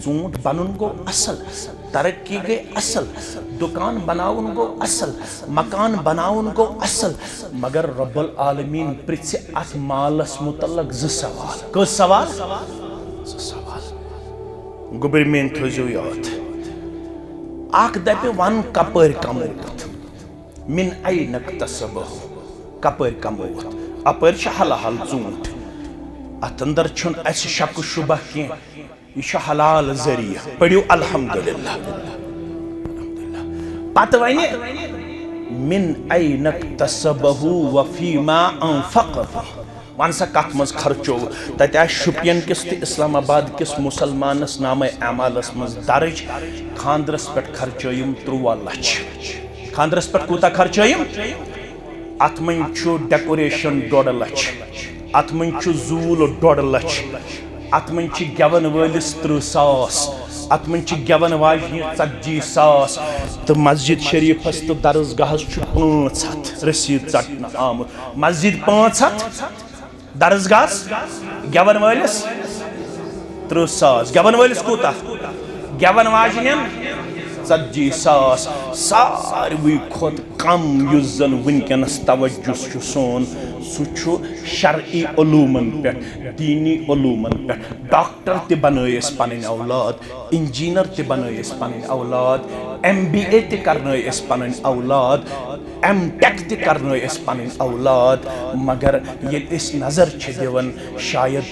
ूंट बनन गो असल, तरक्की गई असल, दुकान बनाउन गो असल, मकान बनाउन गो असल, मगर रब्बुल आलमीन प्रिछ अत मालस मुतल्लक ज सवाल। कस सवाल? सवाल। गुबर मेन थो याद, अख दप वन कपर कमोत, मिन ऐन इक्तसबहु, कपर कमोत, अपर हलाल ूंट, अत अंदर छुन अस शक शुबह कह, यह हलाल जरिया, पढ़ियो अल्हम्दुलिल्लाह। पत वन मिन ऐन इक्तसबहु व फीमा अनफक़हु, वन सा कत मज खर्चो, तत शुपियन किस इस्लामाबाद किस मुसलमानस नाम अमालस मज दर्ज, खानदरस पे खर्चयम 13 लक्ष। खानदरस पे कूता खर्चयम? अत मन डेकोरेशन 1.5 लक्ष, अत मन जूल 1.5 लक्ष, अत मन गेवन वलिस 30,000, अत मन गेवन वाजि 40,000, तो मस्जिद शरीफस तो दरसगाहस 500 रसीद चटन आमुत। मस्जिद 500, दरसगाहस गेवन वलिस 30,000, गेवन वलिस कूता, गेवन वाजन 40,000। सारवी खोत कम युस जन वनकनस तवज्जो सोन सह शरई उलूमन पे, दीनी उलूमन पे। डॉक्टर ते बनयस पन्न औलाद, इंजीनियर ते बनयस पन्न औलाद, MBA ते करनयस पन्न औलाद, MTech ते करनयस पन्न औलाद, मगर ये नजर दिवन शायद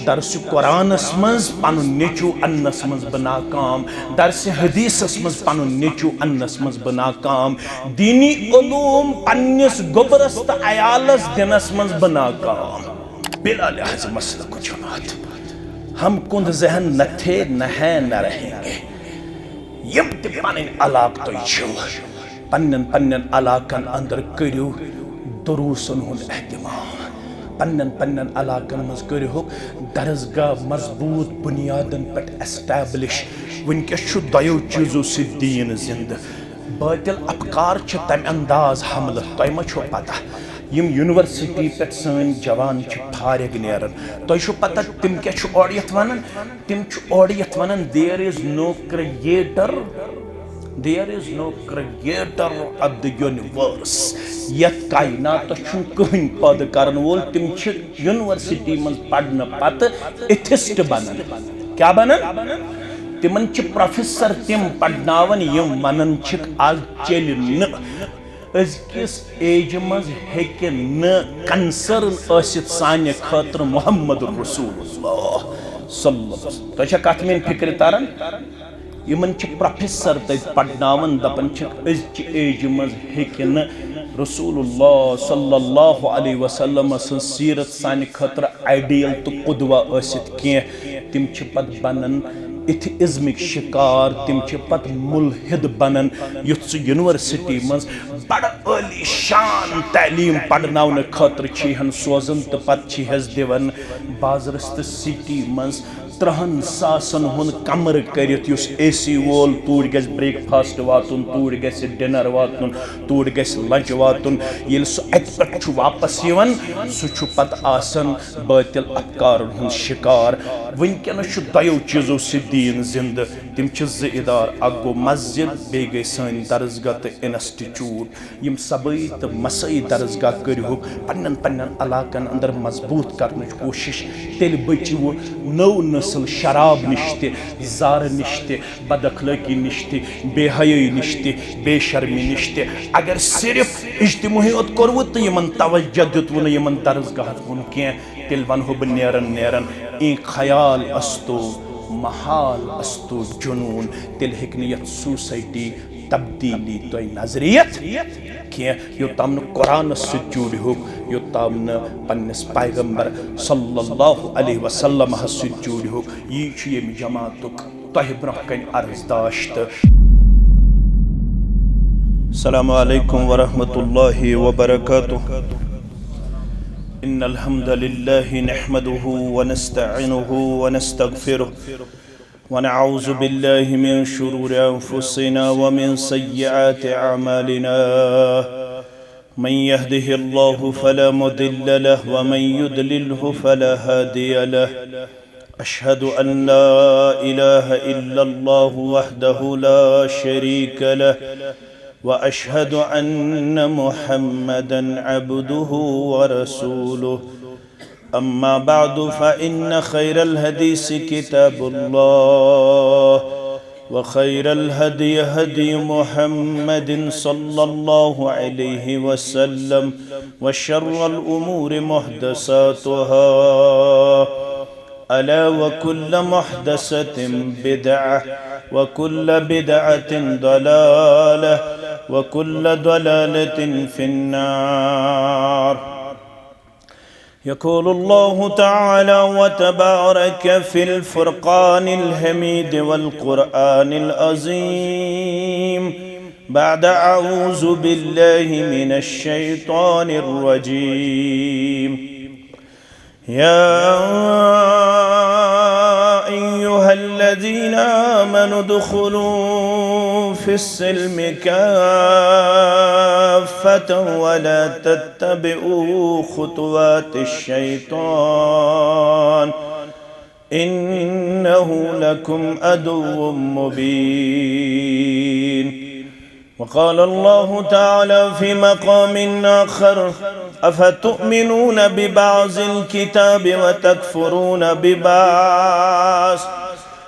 दरस कुरानस मज पन्न नेचू अन्नस मज नाकाम, दरस हदीसस मज पन्न नेचू अन्नस मज नाकाम, दीनी उलूम पन्निस गोबरस तो अयालस दिनस मज नाकाम। बिला लिहाज मसलक जमात, हम कुंद जहन न थे, न है, न रहेंगे। यम ते पन्न अलाक तो पन्न पन्न अलाकन अंदर करियो दुरूसन हुंद एहतमाम, पन्न पन्न अलाकन मज करियो दरसगाह मजबूत बुनियादन पे एस्टैब्लिश। वनकस दयो चीजों से दीन जिंद, बातिल अफकार तम अंदाज हमल। तय मा पता यम यूनिवर्सिटी पे सन जवान फारिग नेरन, तय पता तिम क्या और यथ वनन, तिम और यथ वनन there is no creator, there is no creator of the universe. यथ कायनात कहीं पद करन वोल, तिम यूनिवर्सिटी मज पढ़न पत एथिस्ट बनन। क्या बनन? तिमन प्रोफेसर तिम पढ़नावन यम मनन आज चल न अजकिस एज मज हेके न कंसर्न आसित साने खतर मोहम्मद रसूलुल्लाह सल्लल्लाहु। तो कत मेन फिक्र तरन, यमन प्रोफेसर तत पढ़नावन दपन अजक एज मज हेके न रसूलुल्लाह सल्लल्लाहु अलैहि वसल्लम सन सीरत साने खतर आइडियल तो कुदवा आसित कह, तिम पत बनन इथइज्मिक शिकार, तिम पत मुल्हिद बनन। युथ यूनिवर्सिटी मज बड़ अली शान तालीम पढ़नावन खतर हन सोजन, तो पत दिवन बाजरस्त सिटी मज 3,000 हुन कमर करित AC वोल, तूर गस ब्रेकफास्ट वातुन, तूर गस डिनर वातुन, तूर गस लंच वातुन। ये अत पे वापस यवन सह पत आसन बातिल अफकारन हुन शिकार। वनकनस दयो चीजों से दीन जिंद, तिम 2 इदार, अख गो मस्जिद, बे गई सन दरसगाह तो इंस्टीट्यूट। यम सबई तो मसई दरसगाह करो पन्न पन्न अलाकन अंदर मजबूत करने कोशिश, तेल बचो नौ नस्ल शराब निश जार निश बदअखलाकी निश बेहयाई निश बेशर्मी निश। अगर सिर्फ इज्तिमाही योत कोरवु तो यमन तवज्जो दितवु न यमन दरसगाह कुन कह, तेल वनहो बह नेरन नेरन ई ख्याल अस्तो महाल अस्तो जुनून, तेल हेकि यथ सोसाइटी तब्दीली तो नजरियत कह, योताम न कुरान जुड़ योताम न पन्निस पैगंबर सल्लल्लाहु अलैहि वसल्लम जुड़। यह जमातुक तह ब्रोह कन अर्जदाश्त। अस्सलामु अलैकुम वरहमतुल्लाहि वबरकातुहू। इन्नल हम्दुलिल्लाहि नहमदुहु व नस्तईनुहु व नस्तगफिरुहु व नऊज़ु बिल्लाहि मिन शुरूरि अनफुसिना व मिन सय्यिआति अअमालिना। मन यहदिहिल्लाहु फला मुदिल्ल लहु व मन युद्लिल्हु फला हादिय लहु। أشهد أن لا إله إلا الله وحده لا شريك له وأشهد أن محمدا عبده ورسوله أما بعد فإن خير الحديث كتاب الله وخير الهدي هدي محمد صلى الله عليه وسلم وشر الأمور محدثاتها ألا وكل محدثة بدعة وكل بدعة ضلالة وكل ضلالة في النار. يقول الله تعالى وتبارك في الفرقان الحميد والقرآن العظيم بعد أعوذ بالله من الشيطان الرجيم. يا أيها الذين آمنوا ادخلوا في السلم كافة ولا تتبعوا خطوات الشيطان إنه لكم عدو مبين. وقال الله تعالى في مقام آخر أفتؤمنون ببعض الكتاب وتكفرون ببعض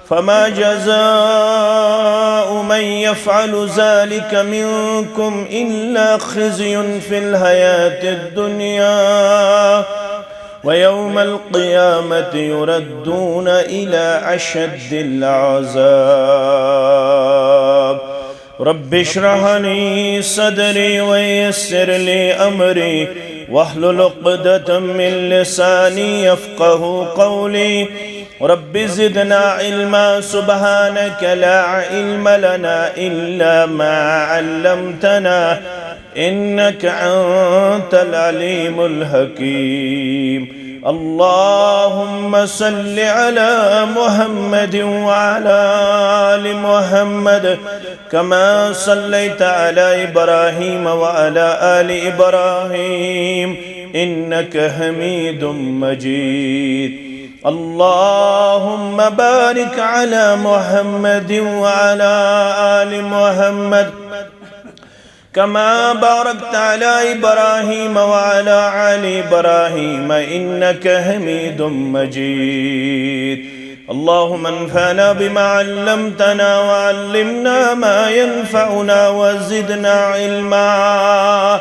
فما جزاء من يفعل ذلك منكم إلا خزي في الحياة الدنيا ويوم القيامة يردون إلى أشد العذاب. رب اشرح لي صدري ويسر لي أمري واحلل عقدة من لساني يفقه قولي. رب زدنا علما سبحانك لا علم لنا إلا ما علمتنا إنك أنت العليم الحكيم. اللهم صل على محمد وعلى آل محمد كما صليت على إبراهيم وعلى آل إبراهيم إنك حميد مجيد. اللهم بارك على محمد وعلى آل محمد كما باركت على إبراهيم وعلى آل إبراهيم إنك حميد مجيد. اللهم انفعنا بما علمتنا وعلمنا ما ينفعنا وزدنا علما.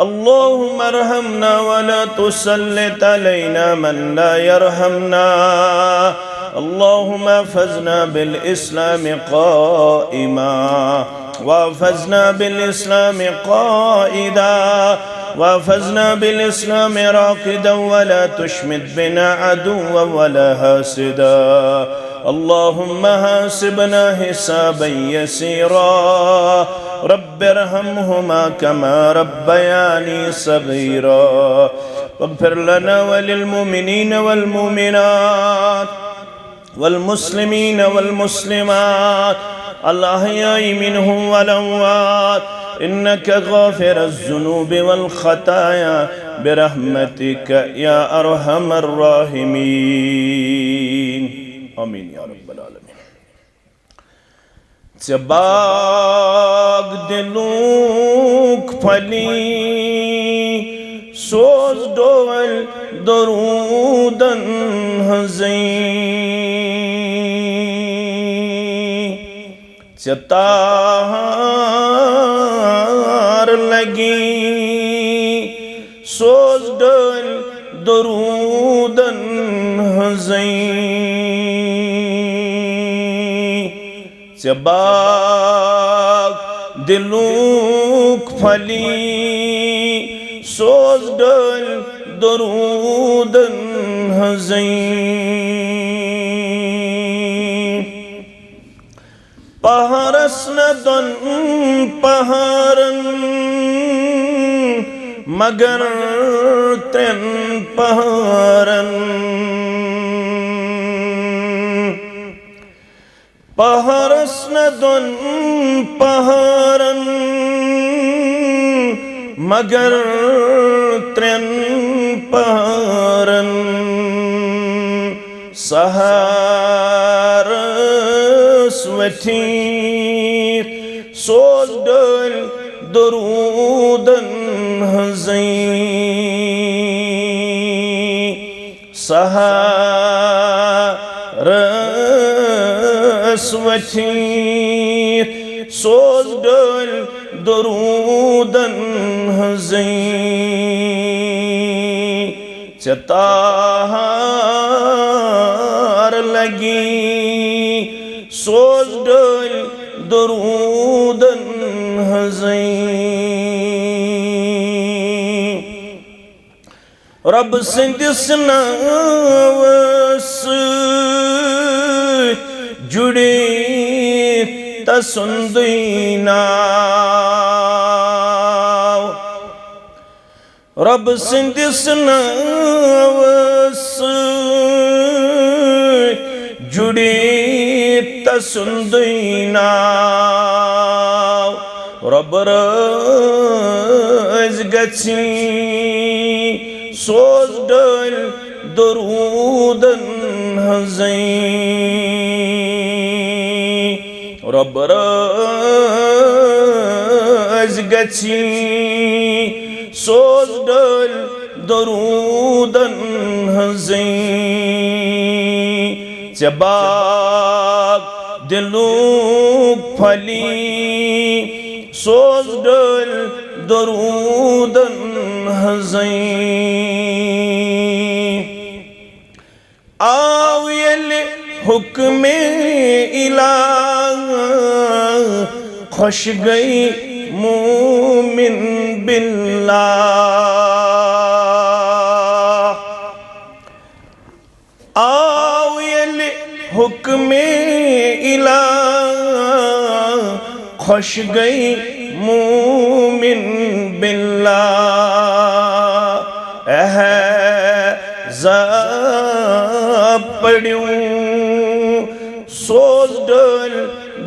اللهم ارحمنا ولا تسلط علينا من لا يرحمنا. اللهم احفظنا بالإسلام قائما واحفظنا بالإسلام قائدا واحفظنا بالإسلام راقدا ولا تشمت بنا عدوا ولا حاسدا. اللهم حاسبنا حسابا يسيرا. رب ارحمهما كما ربياني صغيرا. واغفر لنا وللمؤمنين والمؤمنات والمسلمين والمسلمات الأحياء منهم والأموات إنك غافر الذنوب والخطايا برحمتك يا أرحم الراحمين. آمين يا رب العالمين. Tabag diluk pali soz doel dorudan hazin chatar lagi soz doel dorudan hazin Jabak diluk phali soz dal darudan hazin paharas nadan paharan magar ten paharan paharas nadon paharan magar tren paharan Saraswati soz döl durudun hızî Saraswati soz döl durudun hızî Tahar lagi soz döl durudun hızî Rabb sindi sınavısı jude tasundina Rabb sindi sınavısı jude tasundina Rabb rızgati soz döl durudun hızî Rabb rızgati soz döl durudun hızî Cebab diluk phali soz döl durudun hızî Aviyel hukm-i ilah khosh gayi mu'min billah Aviyel hukm-i ilah khosh gayi mu'min billah पढ़ूं सोज डल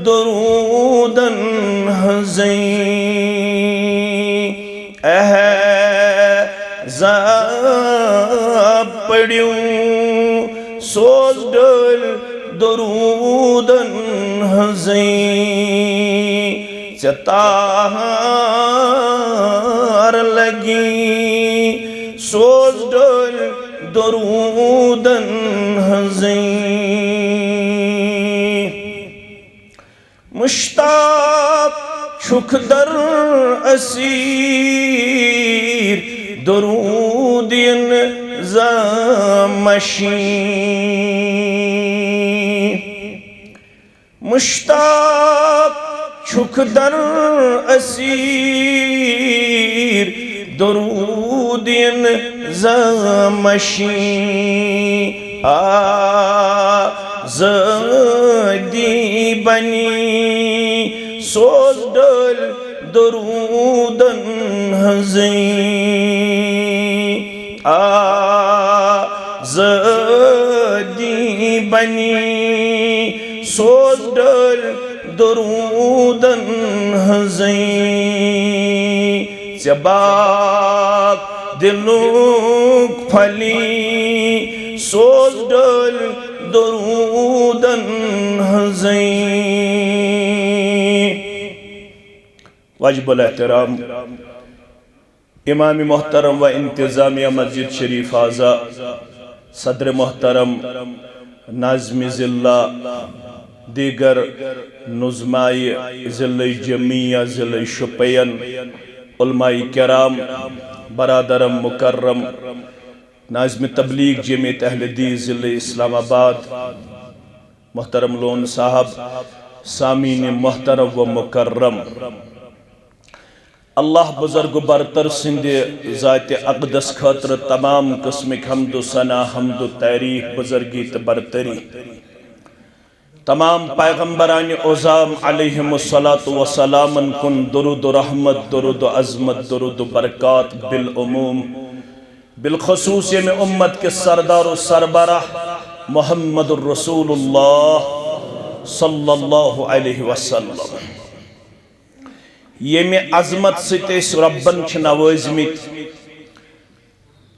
दरूदन हज़ी पढ़ूं सोज डल दरूदन हज़ी चतार लगी सोज डल दरूदन हज़ी मुश्ताक शुख दर Asir दरूदिन ज़मशी Mushtaq शुख दर Asir दरूदिन ज़मशी आज़दी बनी सोज डल दरूदन हज़ी आज़दी बनी सोज डल दरूदन हज़ी जबाक दिलुक फली सोज डल दरूदन हज़ी वाजिबुल एहतराम इमाम मोहतरम व इंतजामिया मस्जिद शरीफ आज़ा सदर मोहतरम नाज़िम ज़िला दीगर नुज़माए ज़िले जमिया ज़िले शुपियन उलमाए किराम बरादरम मुकर्रम नाज़िम तबलीग जमीयत अहले हदीस ज़िले इस्लामाबाद मोहतरम लोन साहब सामीन मोहतरम व मुकर्रम अल्लाह बुजुर्ग बरतर सिंधे ज़ात अक़दस खातिर तमाम किस्मिक हम्दु सना हम्दु तारीफ बुजुर्गी त बरतरी तमाम पैगम्बरान उज़ाम अलैहिमुस्सलातु वस्सलामन कुन दुरूद रहमत दुरूद अज़मत दुरूद बरकात बिल उमूम बिलखुसूस में उम्मत के सरदार व सरबराह मुहम्मदुर रसूलुल्लाह सल्लल्लाहु अलैहि वसल्लम येमे अज़मत सते रब्बन छ नवाज़मित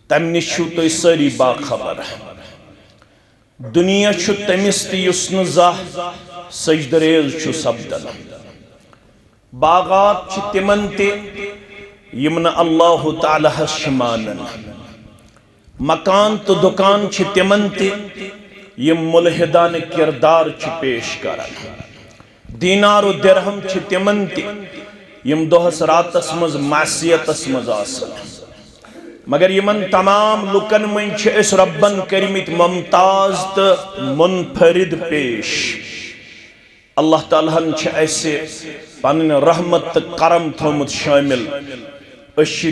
तम निश तुम सारी बाखबर दुनिया छु तमिस युस न जाह सजदरेज छु सपदन बागात छु तिमन ते यम न अल्लाह ताला हस मानन मकान तो दुकान छु तिमन ते यम मुल्हिदान किरदार छु पेश करन दीनार व दिरहम छु तिमन ते यम दोहस रातस मज मासियतस मज आसन मगर यमन तमाम लुकन मन रब्बन करमित मुमताज तो मुनफरिद पेश अल्लाह तालाहन पन रहमत तो करम थोमुत शामिल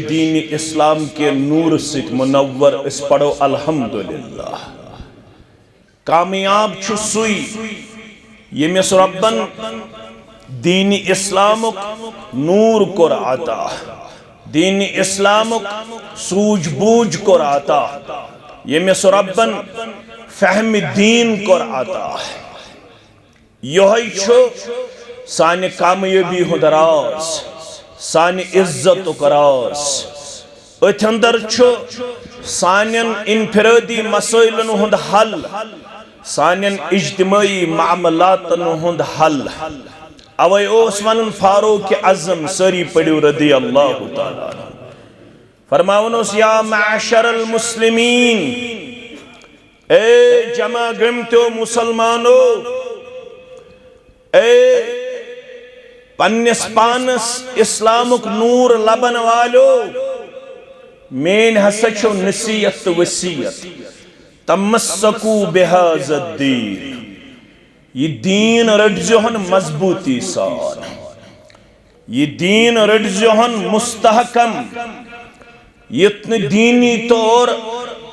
दीन इस्लाम के नूर सित मुनव्वर इस पढ़ो अल्हम्दुलिल्लाह कामयाब छु सुई यमिस रब्बन दीन इस्लाम नूर कोर आता दीन इस्लाम सूझबूझ कोर आता यमिस रब्बन फहम दीन कोर आता यही छु साने कामयाबी हुंद राज साने इज्जत राज अथ अंदर छु सानन इनफरादी मसइलन हुंद हल सानन इज्तिमाई मामलातन हुंद हल अवै ओस वनन फारूक आज़म सरी पढ़ियो रदी अल्लाह ताला फरमावनोस या माशरल मुस्लिमीन ए जमा गमतो मुसलमानो ए पन्निस पानस इस्लामुक नूर लबन वालो मेन हसा छो नसीहत वसीयत तमस्सकू बिहाज़द्दीन ये दीन रटजोहन मजबूती सार ये दीन रटजोहन मुस्तहकम यत्न दीनी तौर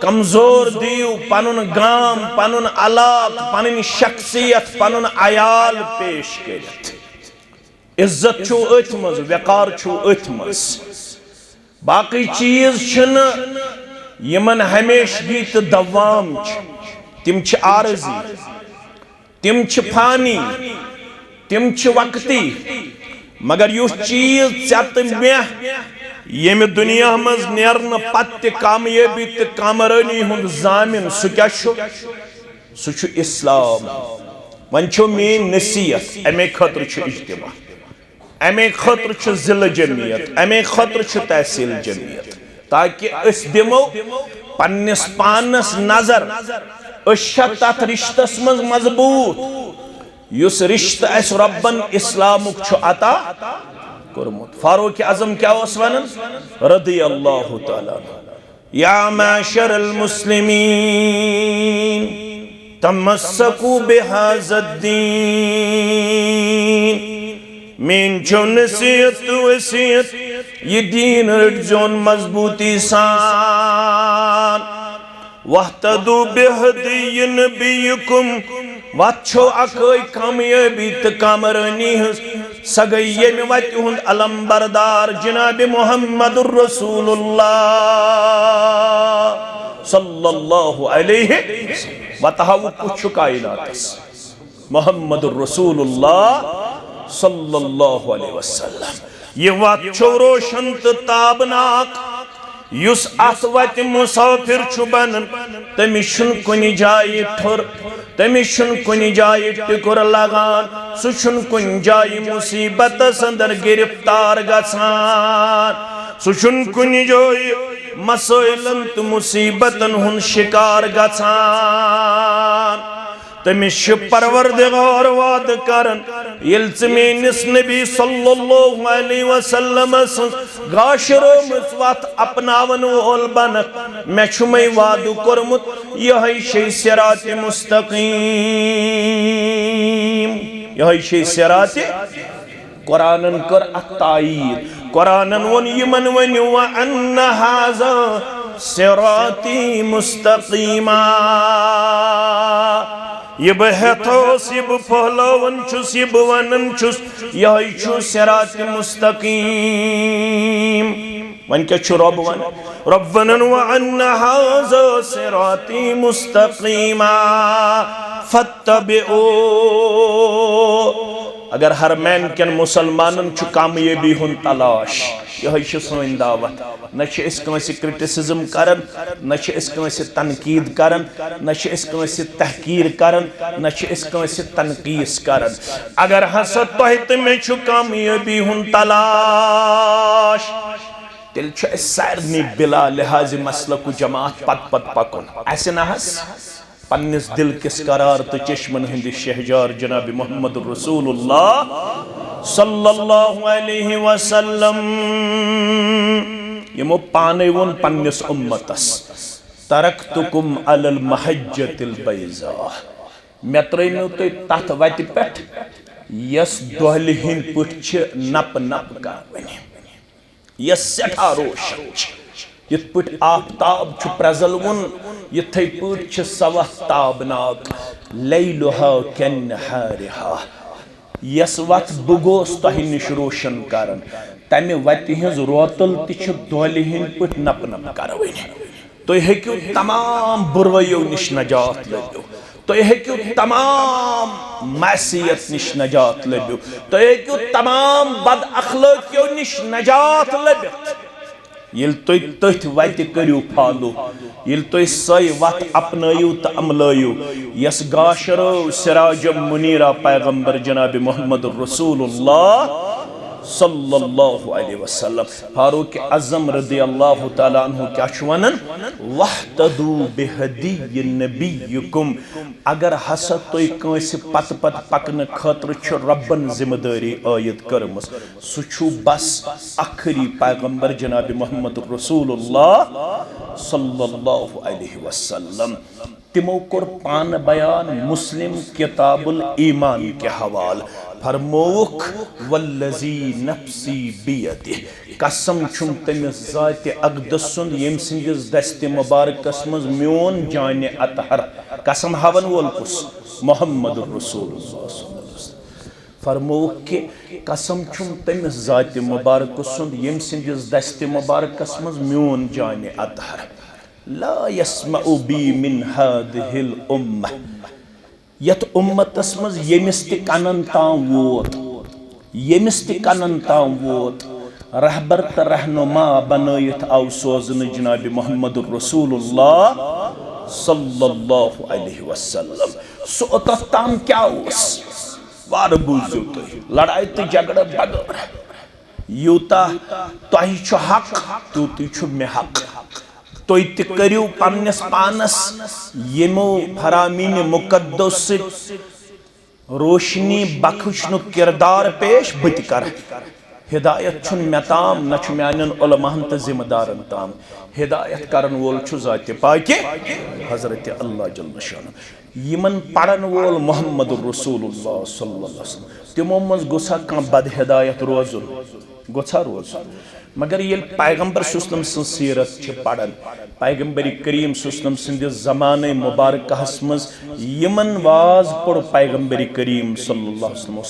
कमजोर दियो पनुन गाम पनुन अलाक पनुन शख्सियत पनुन आयाल पेश करित इज्जत छु अथ मज वकार छु अथ मज बाकी चीज छन यमन हमेशगी तो दवाम तिम छ आरजी तिम छ फानी तिम छ वक्ती मगर युस चीज चत मेह यम दुनिया मज नेरन पत्ते कामयाबी ते कामरानी हुंद जामिन सु क्या छु सु छु इस्लाम वन छो मेन नसीहत अमे खतर छु इज्तिमा अमे खतर छु जिला जमियत अमे खतर छु तहसील जमियत ताकि अस दिमो पन्निस पानस नजर तथ रिश्तस मज मजबूत युस रिश्त अस रब्बन इस्लामुक छु अता कुरमुत फारूक आज़म क्या वनन रदी अल्लाह ताला या माशरल मुस्लिमीन तमस्सकू बिहाज़द्दीन मेन छो नसीहत वसीयत ये दीन रटजोन मजबूती सान वहतदू बिहदी नबीकुम वच्छो अकई कामयाबी तो कामरानी सगई यम वत हुंद अलम बरदार जनाब मुहम्मदुर रसूलुल्लाह सल्लल्लाहु अलैहि वतहव कुछ कायनातस मुहम्मदुर रसूलुल्लाह सल्लल्लाहु अलैहि वसल्लम ये वच्छो रोशन ताबनाक युस अत मुसाफिर छु बनन तमिस छुन कुनि जाय ठुर तमिस छुन कुनि जाय टिकुर लगान सु छुन कुनि जाय मुसीबत अंदर गिरफ्तार गसान सु छुन कुनि जाय मसइलन तो मुसीबतन हुन शिकार गसान तमिस परवरदिगार वाद करन मेनिस नबी सल्लल्लाहु अलैहि वसल्लम गाशरो मुसवत अपनावन वोल बनक मे छुमै वादु कोरमुत यही शे सिरात मुस्तकीम यही शे सिरात कुरानन कर अतायीद कुरानन वन यमन वन्यु व अन्न हाज़ा सिराती मुस्तकीमा ये बहथोस ये फहलावन छुस ये बवनन छुस यही छु सिरात मुस्तकीम वन क्या छु रब वन रब्बनन व अन्न हाज़ा सिराती मुस्तकीमा फत्तबिऊ अगर हरमैन केन मुसलमानन छु कामयाबी हुन तलाश यह सोन दावत न क्रिटिसिज्म करन न तनकीद करन न तहकीर करन न तनकीस करन अगर हसा तुम छु कामयाबी हुन तलाश तेल सारे बिला लिहाज मसलक जमात पत पत पकुन ऐसे ना पन्निस दिल किस करार तो चश्मन हिंद शहजार जनाब मोहम्मद रसूलुल्लाह सल्लल्लाहु अलैहि वसल्लम यमो पाने वोन पन्निस उम्मतस तरक्तुकुम अलल महज्जतिल बैज़ा मे त्रैनो तो तथ वत पेठ यस दोहल हिंद पुठ छ नप नप करवनी यस सेठा रोशन यथ पुठ आफताब छु प्रजलवुन यथै पुठ छ सवह ताबनाक लैलुहा कन्नहारिहा यस वत बुगोस तहि निश रोशन करन तमे वति हिंज रोतल ति छ दोहल हिंद पुठ नप नप करवनी तो हेक्यु तमाम बुरवयो निश नजात लब्यो तो हेक्यु तमाम मासियत निश नजात लब्यो तो हेक्यु तमाम बद अखलाकियो निश नजात लब्यो यिल तुय तथ वत करियो फॉलो यिल तुय सय वत अपनायो त अमलायो यस गाशरो सिराज मुनीरा पैगंबर जनाब मोहम्मद रसूलुल्लाह सल्लल्लाहु अलैहि वसल्लम फारूक आजम रदियल्लाहु ताला अन्हु क्या वनन वहतदू बिहदी नबीयुकुम अगर हसा तुय कंस पत पत पकन खतर छ रब्बन जिम्मेदारी आयद करमस सुछु बस आखिरी पैगंबर जनाब मोहम्मद रसूलुल्लाह सल्लल्लाहु अलैहि वसल्लम तिमो कोर पान बयान मुस्लिम किताबुल ईमान के हवाल फरमोख वल्लजी नफ्सी बियदि कसम छुम तमिस जाति अक़दस सुंद यम सिंदिस दस्ते मुबारकस मज म्योन जान अतहर कसम हवन वोल कुस मोहम्मद रसूलुल्लाह फरमोख के कसम छुम तमिस जाति मुबारकस सुंद यम सिंदिस दस्ते मुबारकस मज म्योन जान अतहर ला यस्मउ बी मिन हादिहिल उम्मह यत उम्मतस मज यमिस ति कनन ताम वोत यमिस ति कनन ताम वोत रहबर त रहनुमा बनयत आव सोजन जनाब मोहम्मद रसूलुल्लाह सल्लल्लाहु अलैहि वसल्लम सो ताम क्या उस वार बुझो तो लड़ाई तो झगड़ा बगैर यूता तोहि छु हक तूति छु मे हक तुय त करियो पन्नस पानस यमो फरामीन मुकद्दस रोशनी बख्शनु किरदार पेश बत कर हिदायत छुन मे ताम न छु म्यानन उलमाहन त जिम्मेदारन ताम हिदायत करन वोल छु जात पाके हजरत अल्लाह जल्ल शान यमन पढ़न वोल मोहम्मद रसूलुल्लाह सल्लल्लाहु अलैहि वसल्लम तिमो मज गोसा का बद हिदायत रोजुन गोसा रोजुन मगर ये पैगंबर सुस्लम सीरत पढ़न पैगंबर करीम सुस्लम सिंदिस ज़माने मुबारकहस मज यमन वाज पढ़ पैगंबर करीम सल्लल्लाहु अलैहि वसल्लम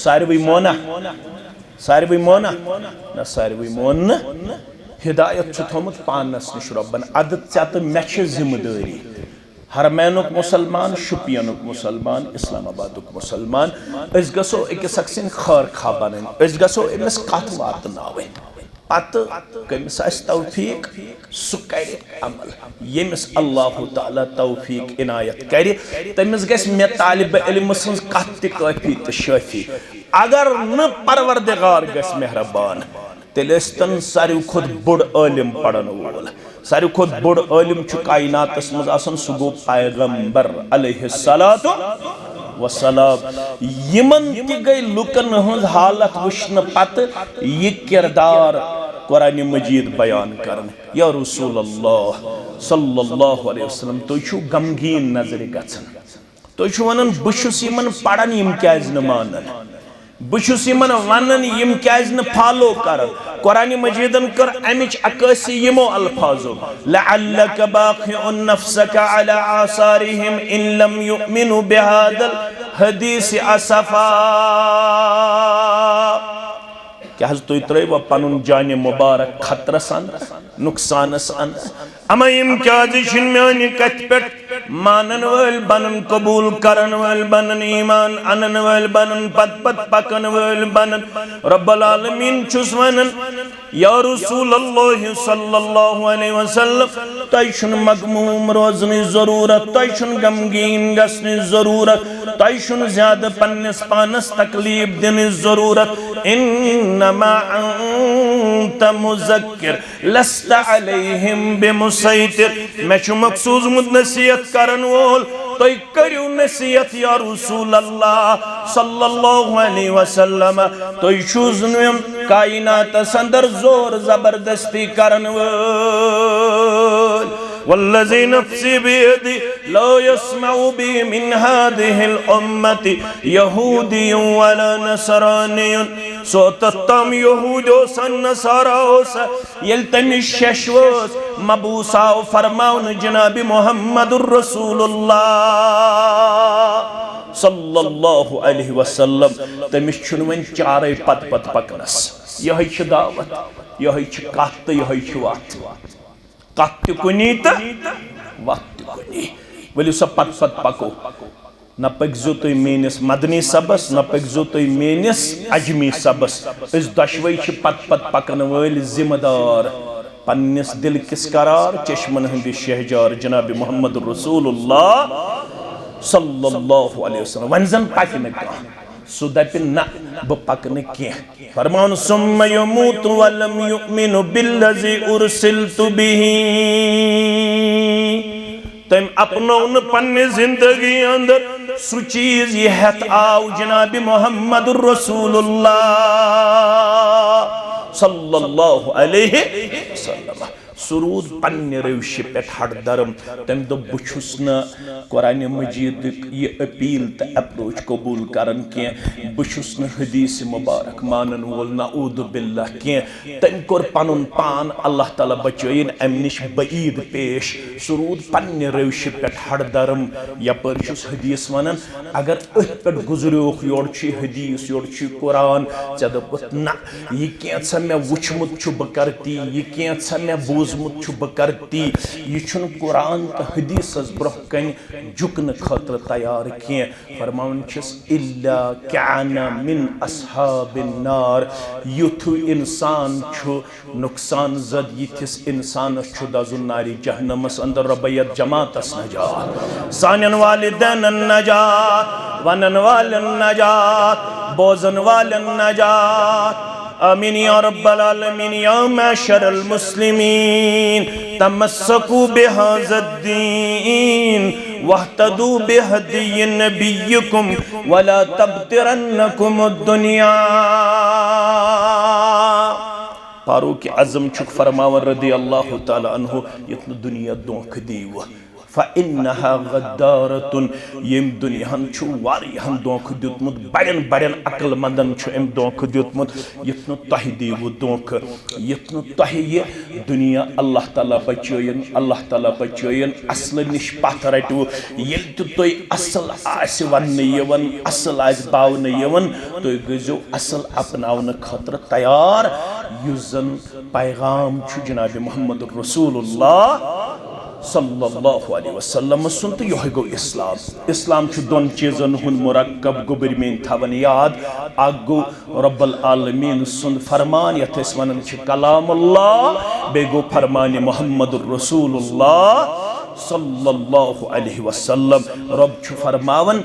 सारवी मोना न सारवी मोन हिदायत छु थोमुत पानस निश रब्बन अद चत मे छ जिम्मेदारी हरमैनुक मुसलमान शुपियनुक मुसलमान इस्लामाबादुक मुसलमान अस गसो अकिस अक्सिन खर खा बनन अस गसो अमिस कथ वातनावन पत कमिस आस तौफीक सु कर अमल यमिस अल्लाह ताला तौफीक इनायत कर तमिस गस मे तालिब इल्म सन्स कथ त काफी त शाफी अगर न परवरदिगार गस मेहरबान तेलस्तन सारे खुद बुड़ आलिम पढ़न वोल सारे खुद बुड़ आलिम छु कायनातस मज आसन सु गो पैगंबर अलैहिस्सलातु वसलाम यमन ति गई लुकन हंज हालत वुश्न पत ये किरदार कुरान मजीद बयान करन या रसूल अल्लाह सल्लल्लाहु अलैहि वसल्लम तो छु गमगीन नजर गछन तो छु वनन बुशुस यमन पढ़न यम क्याज न मानन बुशुस यमन वनन यम क्याज न फॉलो करन कुरान मजीदन कर अमिच अकासी यमो अल्फाजो लअल्लक बाखिउन नफ्सक अला आसारिहिम इन लम युमिनु बिहादल हदीस असफा क्या तुम त्रो पन जान मुबारक खतरस अंदर नुकसानस अंदर अमा यम क्या मान कथ पे मानन वल बनन कबूल करन वल बनन ईमान अनन वल बनन पत पत पकन वल बनन रब्बुल आलमीन छुस वनन या रसूल अल्लाह सल्लल्लाहु अलैहि वसल्लम तय छुन मगमूम रोजन जरूरत तय छुन गमगीन गसन जरूरत तय छुन ज्यादा पन्नस पानस तकलीफ दिन जरूरत इन्नमा अंत मुज़क्किर लस्त अलैहिम बिमुसैतिर मैं छु मखसूस मुद नसीहत करन वोल तय करियो नसीहत या रसूल अल्लाह सल्लल्लाहु अलैहि वसल्लम तय छुस कायनात अंदर जोर जबरदस्ती करन वोल वल्लज़ी नफ्सी बियदी ला यस्मउ बि मिन हादिहिल उम्मति यहूदियुन वला नसरानियुन सोतम यहूदोस नसाराओस यल तमिश शशवस मबूसाओ फरमाउन जनाबी मुहम्मदुर रसूलुल्लाह सल्लल्लाहु अलैहि वसल्लम तमिश छुन वन चारे पत पत पकनस यही छ दावत यही छ कत यही छ वात कत कुनी तो वत कुनी वलियो सब पत पत पको न पकजो तुम मेनिस मदनी सबस न पकजो तुम मेनिस अजमी सबस इस दशवई पत पत पकन वल जिम्मेदार पन्निस दिल किस करार चश्मन हंदि शहजार जनाब मोहम्मद रसूलुल्लाह सल्लल्लाहु अलैहि वसल्लम वन जन पक न सो दपिन न ब पकन के फरमान सुम्मा यमूत वलम युमिनु बिल्लज़ी उरसिलतु बिही तम अपनौन पन्ने जिंदगी अंदर सु चीज ये हत आव जनाब मोहम्मद रसूलुल्लाह सल्लल्लाहु अलैहि वसल्लम सुरूद पन्ने रविश पे हट दरम तम दो बुछुस न कुरान मजीद ये अपील तो अप्रोच कबूल करन के बुछुस न हदीस मुबारक मानन वोल नऊद बिल्लाह के तम कोर पनुन पान अल्लाह ताला बचयन अमनिश बईद पेश सुरूद पन्ने रविश पे हट दरम यपर छुस हदीस वनन अगर अथ पे गुजरियोख योर छी हदीस योर छी कुरान चदपत न ये कैसा मैं वुचमुत छु बकरती ये कैसा मैं बोजमुत छु बकरती ये छुन कुरान तो हदीस ब्रोह कन झुकन खतर तैयार के फरमान छस इल्ला काना मिन अस्हाबिन नार युथ इंसान छु नुकसान जद यथिस इंसान छु दजुन नारी जहन्नमस अंदर रबयत जमातस नजात सानन वालिदैन नजात वनन वालन नजात बोजन वालन नजात आमीन या रब्बल आलमीन या माशरल मुस्लिमीन तमस्सकू बिहाज़द्दीन वहतदू बिहदी नबिय्यकुम वला तब्तिरन्नकुमुद दुनिया फारूक आज़म छुक फरमावन रदी अल्लाह ताला अन्हु यत्न दुनिया दोख दीव फ़इन्नहा गद्दारतुन यम दुनियाहन छु वारियहन दोख दियुतमुत बड़न बड़न अक्लमंदन छु एम दोख दियुतमुत यत्नु तहि दीवु दोख यत्नु तहि ये दुनिया अल्लाह ताला बचयन असल निश पथ रटु येल तोय असल आस वन यवन असल आस बावन यवन तोय गजो असल अपनावन खतर तैयार युजन पैगाम छु जनाब मोहम्मद रसूलुल्लाह सल्लल्लाहु अलैहि वसल्लम सुन तो यह गो इस्लाम छु दोन चीजन हुन मुरक्कब गोबर में थवन याद आगो रब्बुल आलमीन सुन फरमान यथस वनन छु कलामुल्लाह बेगो फरमान मोहम्मद रसूलुल्लाह सल्लल्लाहु अलैहि वसल्लम रब छु फरमावन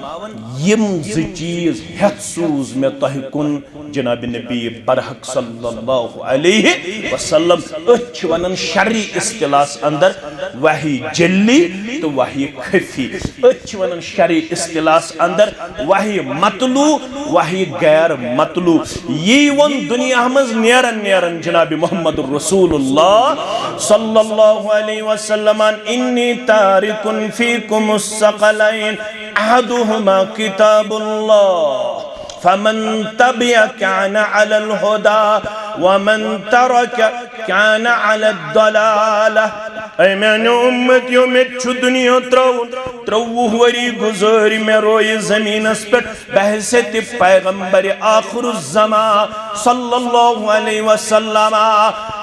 यम ज चीज हथ सूज में तह कुन जनाब नबी बरहक सल्लल्लाहु अलैहि वसल्लम अछ वनन शरई इस्तिलास अंदर वही जल्ली तो वही खफी अछ वनन शरई इस्तिलास अंदर वही मतलू वही गैर मतलू ये वन दुनिया मज नेरन जनाब मोहम्मद रसूलुल्लाह सल्लल्लाहु अलैहि वसल्लम इन्नी तारिकुन फीकुमुस सकलैन अहदुहुमा किताबुल्लाह फमन तबिअ कान अलल हुदा वमन तरक कान अलद दलालह ऐ मैंने उम्मतियों में छु दुनिया त्रौवुह वरी गुज़ारी में रोए ज़मीनस पे बहसत पैगंबर आखिरुज़्ज़मा सल्लल्लाहु अलैहि वसल्लम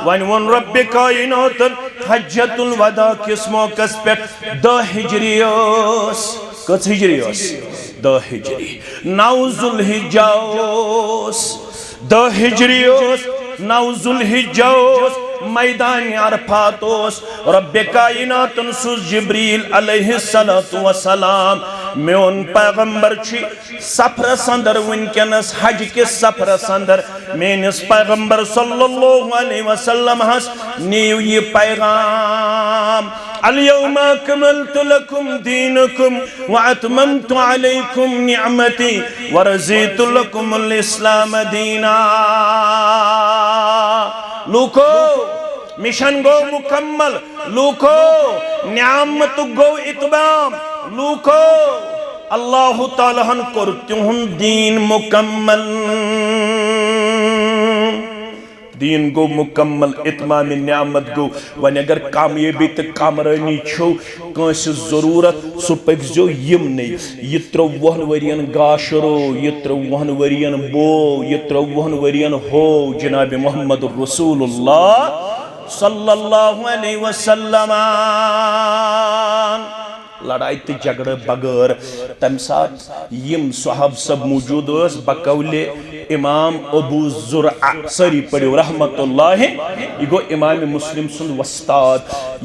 वन रब्बे कायनात हज्जतुल वदा किस मौकस पे 10 हिजरी कस हिजरी 10 हिजरी 9 जुल्हिज्जा 10 हिजरी 9 जुल्हिज्जा मैदान अरफात रब्बे कायनातन सुज जिब्रील अलैहिस्सलातु वस्सलाम मेन पैगंबर सफरस अंदर वनकनस हज के सफरस अंदर मेनिस पैगंबर सल्लल्लाहु अलैहि वसल्लम हस नीव ये पैगाम اليوم أكملت لكم دينكم وأتممت عليكم نعمتي ورضيت لكم الإسلام دينا लूको मिशन गो मुकम्मल लूको नियामत गो इतमाम लूको अल्लाह ताला हन कर तुहन दीन मुकम्मल दीन गो मुकम्मल इतमाम नियामत गो वन अगर कामयाबी तो कामरानी छो कंस जरूरत सो पकजो यम नहीं ये 30 वरियन गाशरो ये 30 वरियन बो ये 30 वरियन हो जनाब मोहम्मद रसूलुल्लाह सल्लल्लाहु अलैहि वसल्लम लड़ाई तो झगड़े बगैर तम साथ यम सहाब सब मौजूद बकौले इमाम अबू जुरआ सरी पढ़ो रहमतुल्लाह यह गो इमाम मुस्लिम सुन वस्ताद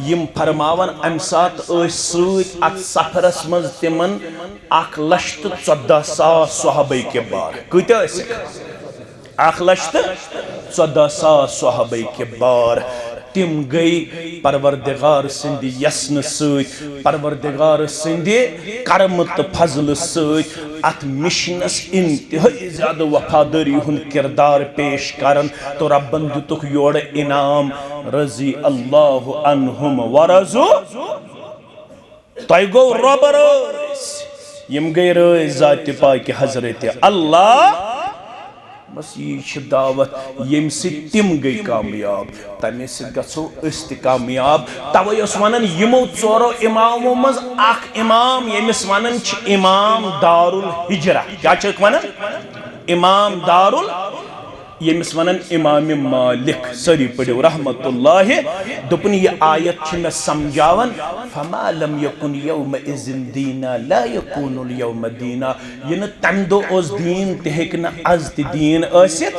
यम फरमावन अम साथ सत सफरस मज तिमन 1,14,000 सहाबे के बार कत 1,14,000 सहाबे के बार तिम गई परवरदिगार सिंदी यस्न सत परवरदिगार सिंदी करम तो फजल सत अत मिशनस इंतहाई ज्यादा वफादारी हुन किरदार पेश करन तो रब्बन दुतुक योड़ इनाम रजी अल्लाह अन्हुम वरजु तय गो रब रस यम गई रस जात पाक हजरत अल्लाह बस ये दावत यम तिम गई कामयाब तमे गो कामयाब तवे वन यमो 4 इमामों मज इमाम यमिस वन इमाम दारुल हिजरा क्या वन इमाम दारुल यमिस वन इमाम मालिक सरी पढ़ो रहमतुल्लाह दुपन ये आयत में समझावन फमा लम यकुन यौम इज़िन दीना ला यकुनुल यौम दीना ये न तम दो ओस दीन ते हेक न आज ते दीन आसित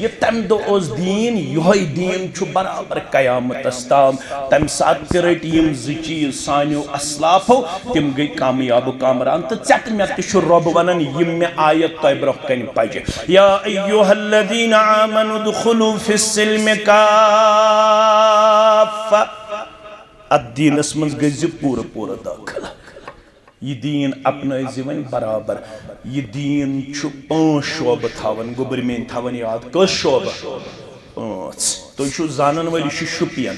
ये तम दो ओस दीन योई दीन छु बराबर कयामत अस्ताम तम साथ रट यम चीज सानियो अस्लाफो तिम गई कामयाब कामरान तो चक मे छु रब वनन यम मे आयत तय ब्रोह कन पजे या अय्युहल्लज़ीना आमनु दुखुलू फिस्सिल्मि काफ़ा अद्दीनस मज गज पूरा पूरा दाखिल ये दीन अपना वन बराबर ये दीन 5 शोब थावन गोबर में थावन याद कस शोब 5 तो जानन वाली शुपियन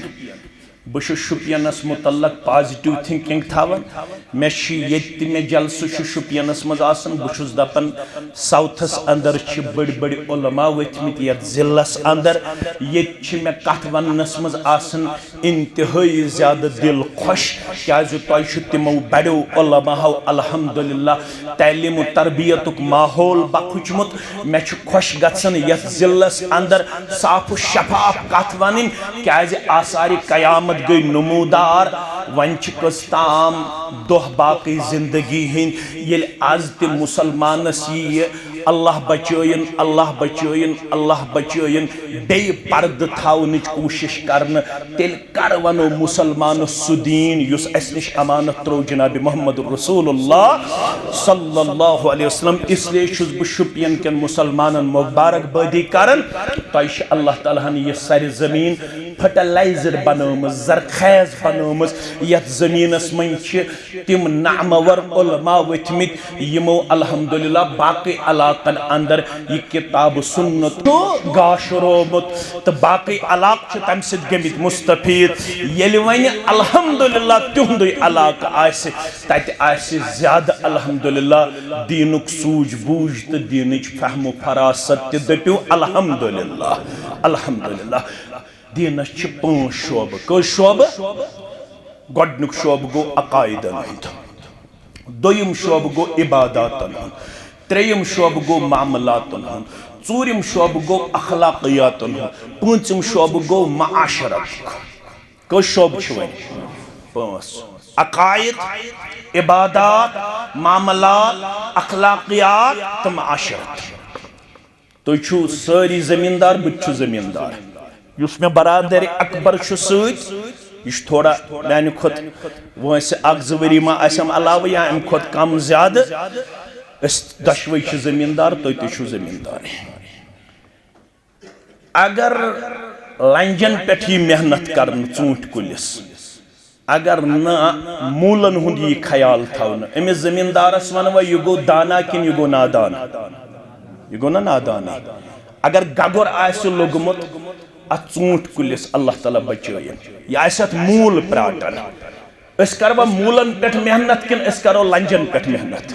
बह शुपियनस मुतल्लक पॉजिटिव थिंकिंग थावन मे मे जलसु शुपियनस मज बह दपन साउथस अंदर बड़ बड़ उलमा वथमित ये जिलस अंदर ये मे कथ वनस मज इंतहाई ज्यादा दिल खुश क्या तमो बड़ो उलमाओ अल्हम्दुलिल्लाह तालीम तरबियतुक माहौल बखुचमुत मे खुश गसन ये जिलस अंदर साफ शफाफ कथ वन क्या आसार कयामत गई नमूदार वन कस्ताम दोह बाकी जिंदगी हिंद ये आज ते मुसलमानस ये अल्लाह बचोयन अल्लाह बचोयन अल्लाह बचोयन बे पर्द थावनिच कोशिश करन तेल कर वनो मुसलमान सुदीन युस अस निश अमानत त्रो जनाब मोहम्मद रसूलुल्लाह सल्लल्लाहु अलैहि वसल्लम इसलिए छुस बह शुपियन केन मुसलमानन मुबारकबादी करन तोश अल्लाह ताला हन ये सर जमीन फर्टिलाइजर बनोमस जरखेज बनोमस यथ जमीनस मन तिम नामवर उलमा वथमित यमो अल्हम्दुलिल्लाह बाकी अलाकन अंदर ये किताब सुन्नत तो गाशरोमुत तो बाकी अलाक तम सत गमित मुस्तफीद येल वन अल्हम्दुलिल्लाह तुंद अलाक आसे तत आसे ज्यादा अल्हम्दुलिल्लाह दीनुक सूझ बूझ तो दीनिच फहम फरासत ते दप्यो अल्हम्दुलिल्लाह अल्हम्दुलिल्लाह दीनस 5 शोब कस शोब गोडनुक शोब गो अकायदन हंद दोयम शोब गो इबादतन हंद त्रेयम शोब गो मामलातन हंद चूरिम शोब गो अखलाकियातन हंद पांचम शोब गो माशरत कस शोब वन पांच अकायद इबादात मामलात अखलाकियात तो माशरत तुम सारी जमींदार बह जमींदार युस मे बरादर अकबर सत यह थोड़ा मानि खुद वैसे वरी मा आसम अलाव या अम खुद कम ज्यादा दशवे जमींदार तुम तु जमींदार अगर लंजन पे मेहनत कर ूंट कुलिस अगर न मूलन हुंद यह ख्याल थवन अमिस जमींदारस वन यह गो दाना कि यह गो नादान यह गो ना नादान अगर गगुर आसि लोगमुत अत ूंट कुलिस अल्लाह ताला बचायन यह आसि मूल प्राटन अस करवा मूलन पे मेहनत किन अस करो लंजन पे मेहनत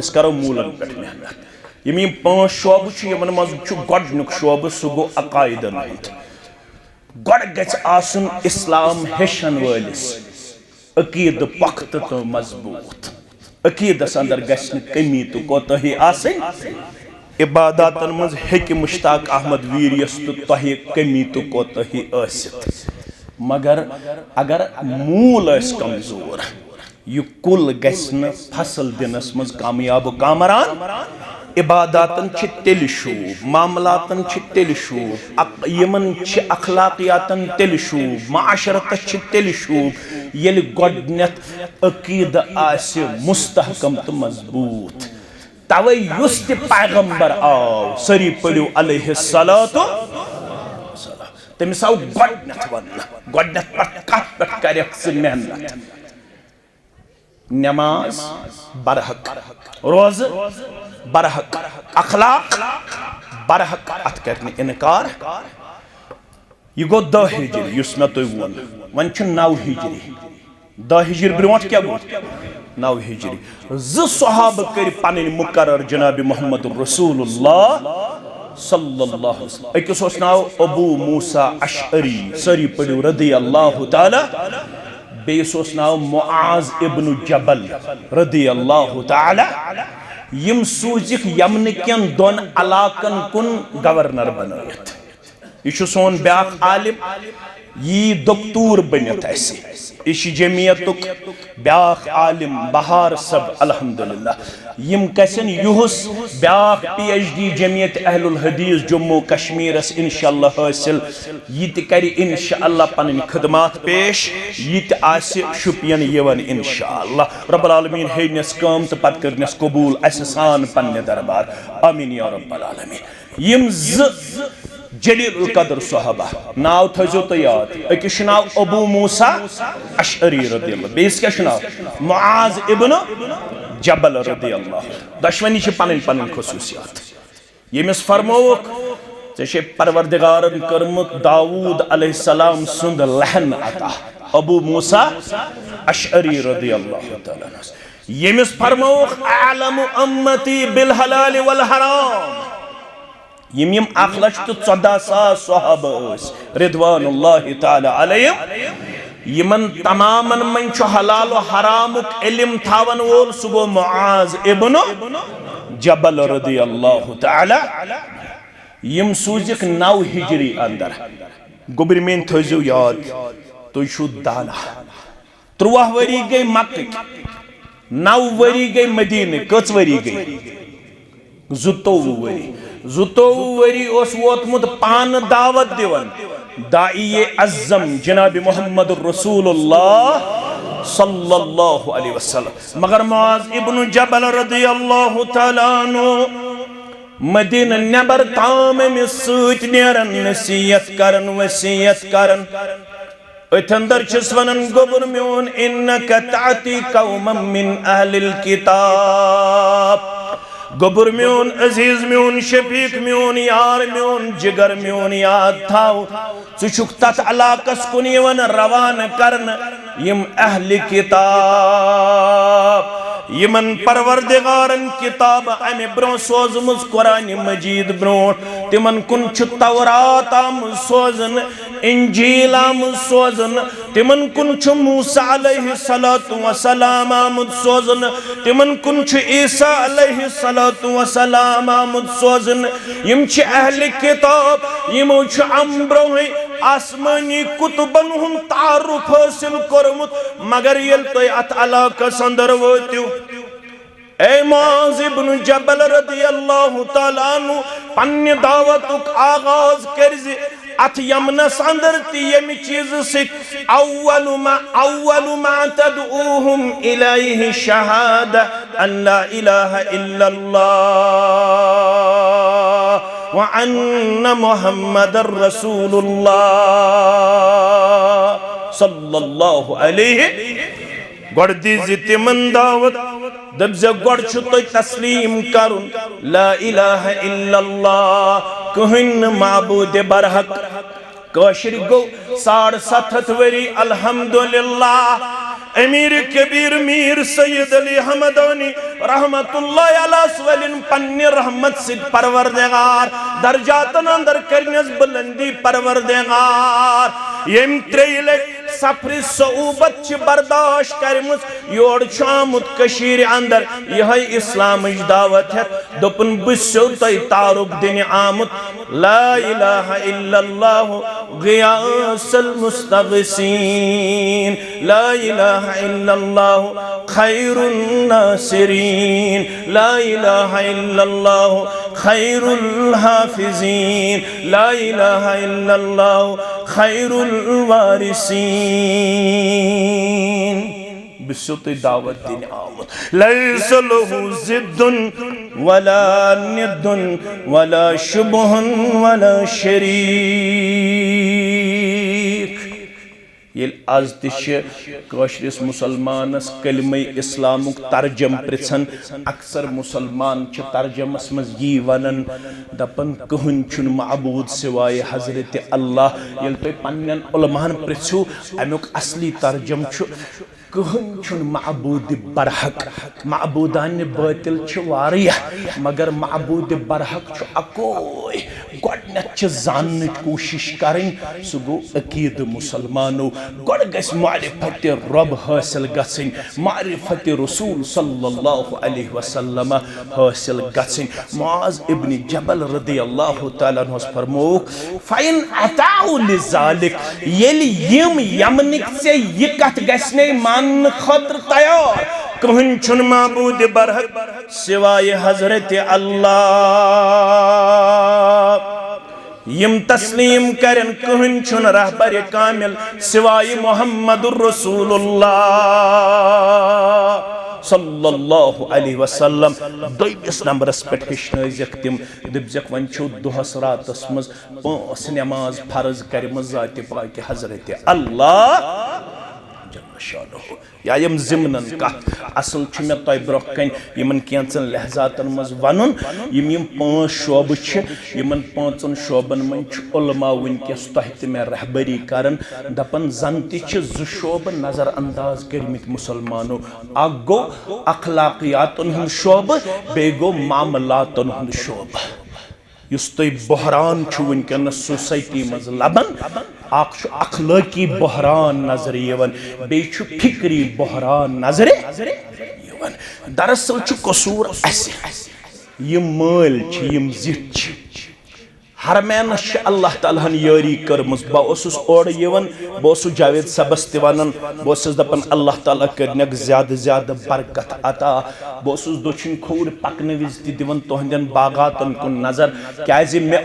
अस करो मूलन पे मेहनत यम यम पांच शोब यमन मज गोडनुक शोब सह गो अकायदन हुंद गोड गछ आसुन इस्लाम हेशन वलिस अकीद पख्त तो मजबूत अकीदस अंदर गछ कमी तो कोताही आसिन इबादतन मज हेक मुश्ताक अहमद वीरियस तो तोह कमी तो कोताही आसित मगर अगर मूल अस कमजोर यह कुल गछ फसल दिनस मज कामयाब कामरान इबादतन तेल शूब मामलातन तेल शूब यमन अखलाकियातन तेल शूब माशरत तेल शूब ये गोडनेथ अकीद आसि मुस्तहकम तो मजबूत तवे युस ते पैगंबर आव सरी पड़ो अलैहिस्सलातु तमिस आव गोडनेथ वन गोडनेथ कत पे करक मेहनत नमाज बरहक रोज बरहक अखलाक बरहक अत करने इनकार यह गो 10 हिजरी युस मे तुम वो वन 9 हिजरी 10 हिजरी ब्रोट क्या गो 9 हिजरी सहाब कर पन मुकर्रर जनाब मोहम्मद रसूलुल्लाह सल्लल्लाहु अलैहि वसल्लम अकिस नाव अबू मूसा अशअरी सरी पड़ो रदी अल्लाह ताला बेस नाव मुआज इब्न जबल रदी अल्लाह ताला यम सूजिक यमन कन दोन इलाकन कुन गवर्नर बनयत यह सोन ब्याक आलिम यी दोक्तूर बनित यह जमियतुक ब्याक आलिम बहार सब अल्हम्दुलिल्लाह यम कसन युहस ब्याक PhD जमियत अहलुल हदीस जम्मू कश्मीर इंशाअल्लाह हासिल यह करि इंशाअल्लाह पन खदमात पेश यह आसि शुपियन यवन इंशाअल्लाह रब्बुल आलमीन हेनस काम तो पत करनस कबूल असान पन्ने दरबार आमीन या रब्बुल आलमीन यम जलील कदर सहाबा नाव थजो तो याद अकिस नाव अबू मूसा अशअरी रदियल्लाहु बेस क्या नाव मुआज इब्न जबल रदियल्लाहु दशवनी पन पन खसूसियात यमिस फरमोक ऐसे परवरदिगारन करमुत दाऊद अलैहिस्सलाम सुंद लहन अता अबू मूसा अशअरी रदियल्लाहु तआला यमिस फरमोक आलमु उम्मती बिल हलाल वल हराम यम 1,14,000 सहाबा रिदवानुल्लाहि ताला अलैहिम यमन तमामन मन हलाल हरामुक इल्म थावन वोल सुगो मुआज इब्न जबल रदियल्लाहु ताला यम सूजिक 9 हिजरी अंदर गोबर में थजो याद तो छु दाना 13 वरी गई मक्के 9 वरी गई मदीने कच वरी गई 2 वरी ओस वोतमुत पान दावत दिवन दाइए अज़्ज़म जनाब मोहम्मद रसूलुल्लाह सल्लल्लाहु अलैहि वसल्लम मगर मुआज़ इब्न जबल रदियल्लाहु तआला अन्हु मदीना नबर ताम में सूत नेरन नसीहत करन वसीयत करन अथंदर छस वनन गोबर म्योन इन्नका ताती कौमम मिन अहलिल किताब गोबर म्योन अजीज म्योन शफीक म्योन यार म्योन जिगर म्योन याद थाव चुक तथ अलाकस कुन यवन रवान करन यम अहली किताब यमन परवरदिगारन किताब अमे ब्रो सोजमुज कुरान मजीद ब्रो तिमन कुन छु तौरात आम सोजन इंजील आम सोजन तिमन कुन छु मूसा अलैहिस्सलातु वस्सलाम आमद सोजन तिमन कुन छु ईसा अलैहिस्सलातु वस्सलाम आमद सोजन यम छु अहले किताब यमो छु अम्ब्रो आसमानी कुतुबन हुन तारुफ हासिल कोरमुत मगर यल तो अत अलाकस अंदर वोतियो ए मुआज़ इब्न जबल रदियल्लाहु तआला अन्हु पन्ने दावतुक आगाज करज अथ यमनस अंदर ती यम चीज सित अव्वलु मा तदऊहुम इलैहि शहादा अन ला इलाहा इल्लल्लाह व अन्न मुहम्मदर रसूलुल्लाह सल्लल्लाहु अलैहि गोड़ दीज़ तिमन दावत दब्ज़ गोड़ छु तो तस्लीम करुन ला इलाहा इल्लल्लाह कहन माबूद बरहक काशिर गो 7.5 वरी अल्हम्दुलिल्लाह अमीर कबीर मीर सैयद अली हमदानी रहमतुल्लाह अलैहि पन्ने रहमत सिद परवरदिगार दर्जातन अंदर करनस बुलंदी परवरदिगार यम त्रेले सफर सऊबत च बर्दाश्त करमुस योड़ छामुत कशीर अंदर यह इस्लाम दावत है दोपन बुसो तय तारुफ दिन आमुत ला इलाहा इल्लल्लाह गियासल मुस्तगसीन ला इलाहा इल्लल्लाह खैरुन नासिरीन ला इलाहा इल्लल्लाह खैरुल हाफिजीन ला इलाहा इल्लल्लाह खैरुल वारिसीन बिसुत दावत दिन आमद लैस लहु जिद्दुन वला निद्दुन वला शुबहुन वला शरीक ये आज तिश मुसलमानस कलमे इस्लामुक तर्जम पृछन अक्सर मुसलमान तर्जमस मज यी वनन दपन कहन छुन मअबूद सिवाय हजरत अल्लाह ये तुम पन्न उलमान पृछू अमुक असली तर्जम कहन छुन मअबूद बरहक मअबूदान बातिल मगर मअबूद बरहक अकोय गोडनेथ जानने कोशिश करें सह गो अकीद मुसलमानो गोड गस मारिफत रब हासिल गसिन मारिफत रसूल सल्लल्लाहु अलैहि वसल्लम हासिल गसिन मुआज़ इब्न जबल रदियल्लाहु तआला अन्हु फरमोक फाइन अताउ लिजालिक येल यम यमनिक से ये कथ गसने मान खतर तैयार कहन छुन माबूद बरहक सिवाय हजरत अल्लाह यम तस्लीम करन कहन छुन रहबर कामिल सिवाय मुहम्मदुर रसूलुल्लाह सल्लल्लाहु अलैहि वसल्लम दोइस नंबरस पे हेचनक तिम दपजक वन छो दोहस रातस मज 5 नमाज फर्ज करमज जात पाक हजरत अल्लाह या यम जिमनन का असल मे तय ब्रोह कन यमन कैंचन लहजातन मज वनुन यम 5 शोब यमन 5 शोबन मन उलमा वनकस तहत में रहबरी करन दपन जन ति शोब नजर अंदाज करमित मुसलमानो अख गो अखलाकियातन हुंद शोब बे गो मामलातन हुंद शोब युस तुम बहरान वनकन सोसाइटी मज लबन अखलाकी बहरान नजर यवन बे फिक्री बहरान नजर यवन दरअसल कसूर यम माल यम जिट हरमैनस अल्लाह ताला यारी कर्मस बस और बस जावेद सबस तवन बस दपन अल्लाह ताला करनक ज्यादा ज्यादा बरकत अता बस दोछिन खोर पकन विज दिवन तुहंदन बागातन कुन नजर क्या मे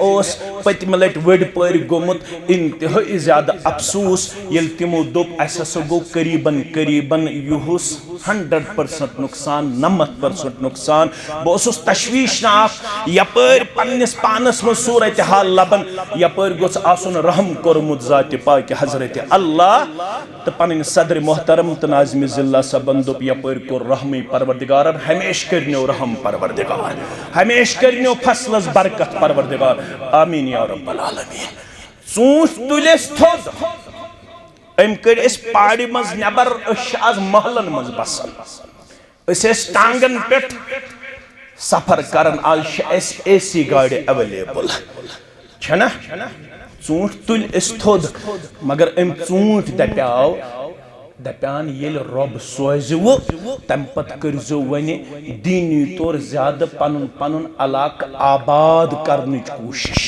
पतम लट वड़ पर गोमुत इंतहाई ज्यादा अफसोस ये तिमो दोप अस गो करीबन करीबन युहुस 100% नुकसान 90% नुकसान बस तशवीशनाक यपर पन्निस पानस में सूरत हाल लबन यपर गोस आसन रहम कोरमुत जात पाक हजरत अल्लाह तो पन सदर मोहतरम तो नाज़िम जिल्ला सबन दोप यपर को रहम परवरदिगार हमेश करनो रहम परवरदिगार हमेश करनो फसलस बरकत परवरदिगार आमीन या रब्बल आलमीन सूस तुलेस थोद अम कर पाड़ी मज नबर आज महलन मज बसान टांगन पे सफर करन आज एसी गाड़ी अवेलेबल छना चूंट तुल थोद मगर अम चूंट दप्याव दपान ये रब सोजो तम पत करजो वन दीनी तौर ज्यादा पन पन अलाक आबाद करने कोशिश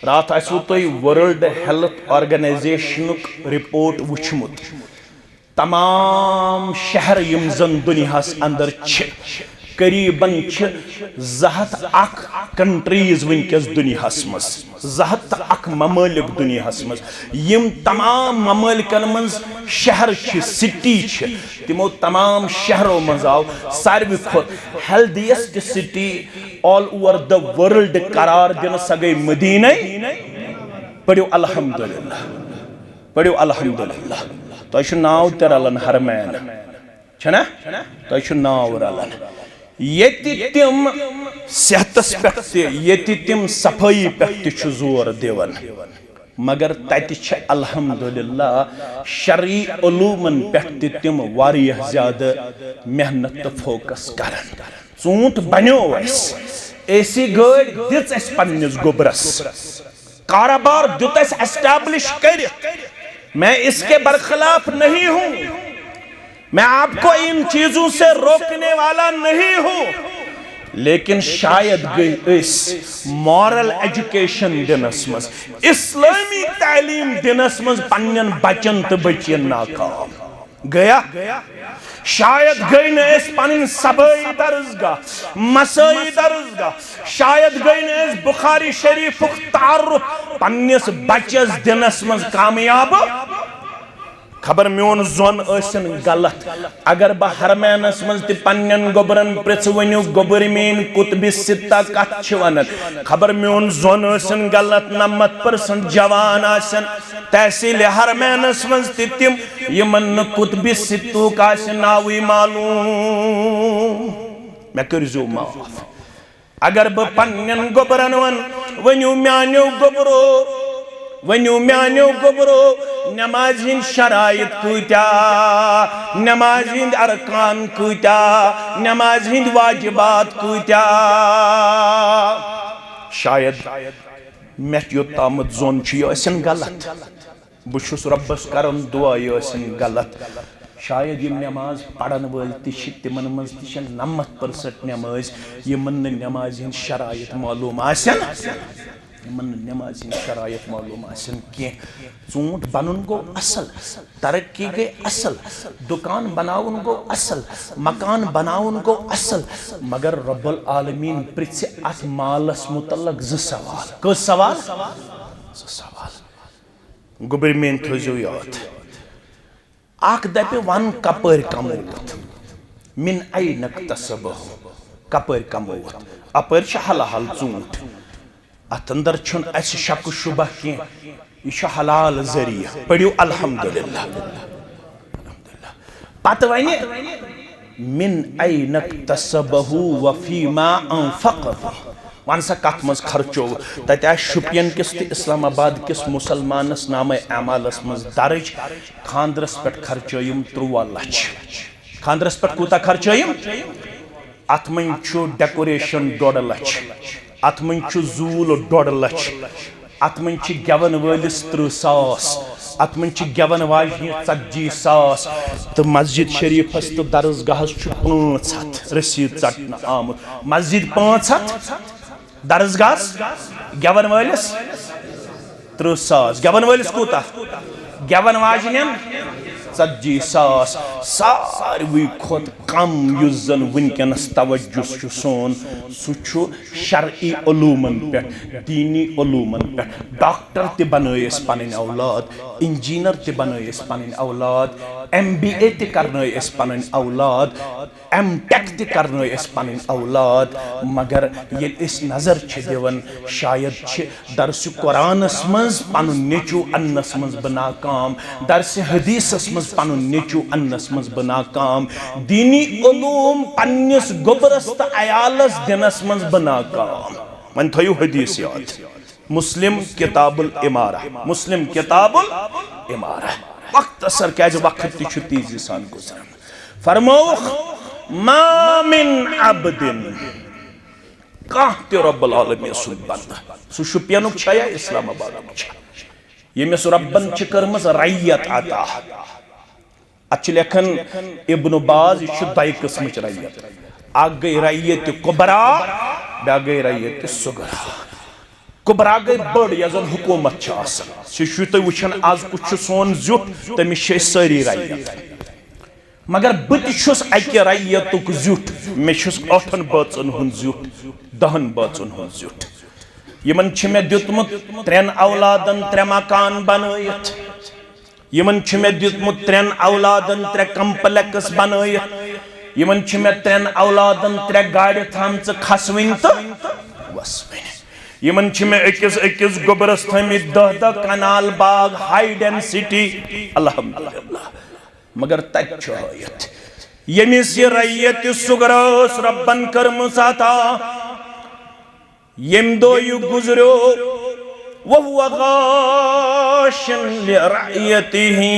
रात आसो तुम वर्ल्ड हेल्थ ऑर्गेनाइजेशन रिपोर्ट वुचमुत तमाम शहर यम जन दुनियास अंदर करीबन 201 कंट्रीज वनकस दुनियास मज 201 ममालिक दुनियास मज यम तमाम ममालिकन मज शहर सिटी तिमो तमाम शहरों मज आव सारवी खुद healthiest city all over the world करार दिन सा गई मदीना। पढ़ो अल्हम्दुलिल्लाह, पढ़ो अल्हम्दुलिल्लाह। तुझ नाव ते रलन हरमैन छना, तुझ नाव रलन ये तिम सेहतस पे तिम सफाई पे जोर दिवन, मगर तत अल्हम्दुलिल्लाह शरई उलूमन पे तिम वारिया ज्यादा मेहनत तो फोकस करन। ऊंट बनो एसी गाड़ दिस पन्निस गोबरस, कारोबार दुत एस्टैब्लिश कर। मैं इसके बरखिलाफ नहीं हूं, मैं आपको इन चीजों से रोकने वाला नहीं हूं, लेकिन शायद मॉरल एजुकेशन दिनस मज इस्लामी तालीम दिनस मज पन्न बचन तो बचियन नाकाम गया। शायद गई न पन सबई दर्जगाह मसई दर्जगाह, शायद गई न बुखारी शरीफ तारुफ पन्निस बचस दिनस मज कामयाब। खबर मोन जोन गलत अगर बह हरमैनस मज तन्न गोबरन पृछ वनु गोबर मेन कुतुब सित्ता कत वन। खबर मोन जोन गलत 90% जवान आसन तहसील हरमैनस मज तिम यमन कुतुब सित्तुक नावी मालूम। मैं करजो माफ अगर बह पन्न गोबरन वन वनु म्यानो गोबरो, वनु म्यानो गोबरो नमाज हिंद शराइत कूत्या, नमाज हिंद अरकान कूत्या, नमाज हिंद वाजिबात कूत्या। शायद मे योतामत जोन गलत, बहुस रब्बस करन दुआ गलत। शायद यम नमाज पढ़न वल तिमन मज 90% नमाज यमन नमाज हिंद शराइत मालूम आसन, नमाज शरायत मालूम ऊंट बनुन गो असल, तरक्की गई असल, दुकान बनाउन गो असल, मकान बनाउन गो असल, मगर रब्बुल आलमीन पृछ अत मालस मुतल्लक ज सवाल। कस सवाल? सवाल गुबर मेन थो याद। अख दपे वन कपर कमोत मिन ऐन इक्तसबहु, कपर कमोत अपर हलाल ऊंट अत अंदर शक शुबह कह यह हलाल जरिया। पढ़ो अल्हम्दुलिल्लाह। पत वन मिन ऐन इक्तसबहु व फीमा अनफक़हु, वन सा कत मज खर्चो तत शुपियन किस इस्लामाबाद किस मुसलमानस नामे अमालस मज दर्ज खानदरस पे खर्चयम 13 लाख। खानदरस पे कूता खर्चयम? अत मन डेकोरेशन 1.5 लाख, अत मन जूल 1.5 लाख, अत मन गेवन वलिस 30,000, अत मन गेवन वाजि 40,000 तो मस्जिद शरीफस तो दरसगाहस 500 रसीद चटन आमुत। मस्जिद 500, दरसगाहस गेवन वलिस 30,000, गेवन वलिस कूता, गेवन वाजन 40,000। सारवी खोत कम युस जन वनकनस तवज्जो सोन सह शरई उलूमन पे, दीनी उलूमन पे। डॉक्टर ते बनयस पन्न औलाद, इंजीनियर ते बनयस पन्न औलाद, MBA ते करनयस पन्न औलाद, M.Tech ते करनयस पन्न औलाद, मगर ये नजर दिवन शायद दरस कुरानस मज पन नेचू अन्नस मज बनाकाम, दरस हदीसस मज पन नेचू अन्नस मज बनाकाम, दीनी उलूम पन्निस गोबरस तो अयालस दिनस मज बनाकाम। मन थयु हदीस याद, मुस्लिम किताबुल इमारा, मुस्लिम किताबुल इमारा। वक्त असर क्या वक्त तेजी सान गुजरन। फरमौख मा मिन अब्दिन, कह ते रब्बुल आलमीन सुन बंदा सु शुपियनुक छया इस्लामाबादुक छ, यमिस रब्बन छ करमस रैयत अता। अच लेखन इब्न बाज यह 2 किस्मच रैयत, अ गई रैयत कुबरा, बे गई रैयत सुगरा। कुबरा गई बड़ यह जन हुकूमत सह तुम वुचान आज कुछ सोन जुट तमिस सारी रैयत मगर बहुस अकि रैयतुक जुट मे 8 बचन हुंद जुट 10 बचन हुंद जुट यमन मे दितमुत 3 औलादन 3 मकान बनयत यमन मे दितमुत 3 औलादन 3 कम्प्लेक्स बनयत यमन मे 3 औलादन 3 गाड़ी थामच खसवन तो वसवन यमन मे अकिस गोबरस थमित 10 कनाल बाग हाई डेंसिटी अल्हम्दुलिल्लाह मगर तयत यमिस यह रैयत सुगरस रब्बन कर्मस अता यम दो यु गुजरो वहुवा गाशिन लिरैयतिही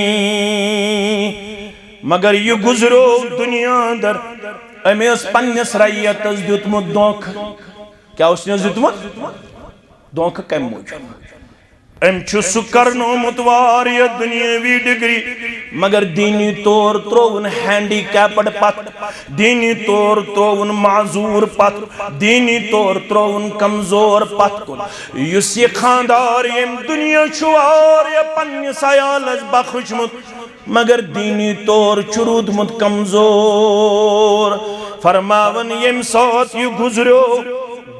मगर यु गुजरो दुनिया दर अमेस पन्नस रैयतस दितमुत दोख क्या उसने दितमुत दोख कम मूजूब अम सह कर्नोमुत वारिया दुनियावी डिग्री मगर दीनी तौर त्रोवन हैंडीकैप्ड पत दीनी तौर त्रोवन माजूर पत दीनी तौर त्रोवन कमजोर पत कुन युस ये खानदार यम दुनिया वारिया पन्निस अयालस बख्शमुत मगर दीनी तौर रूदमुत कमजोर फरमावन यम साथ यु गुजरो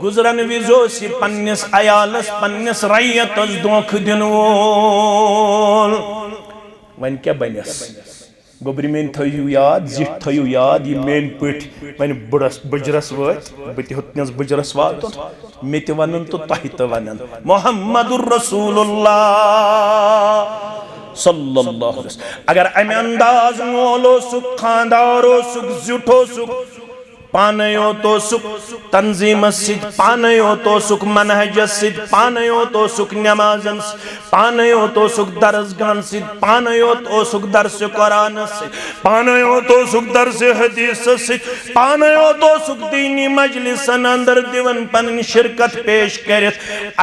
गुजरन विजोस पन्निस अयालस पन्निस रैयतस दोख दिन वोल वन क्या बनस गोबरी मेन थयु याद जिठ थयु याद ये मेन पठ वन बुजरस वत बत होतनस बुजरस वातुन मे ते वनन तो तहि त वनन मुहम्मदुर रसूलुल्लाह सल्लल्लाहु अलैहि वसल्लम अगर अमे अंदाज मोलो सुख खानदारो सुख जुठो सुख पानयो तो सुख तंजीम सिद पानयो तो सुख मनहज सिद पानयो तो सुख नमाजन पानयो तो सुख दरसगान सिद पानयो तो सुख दर्स कुरान सिद पानयो तो सुख दर्स हदीस सिद पानयो तो सुख दीनी मजलिसन अंदर दिवन पन शिरकत पेश करित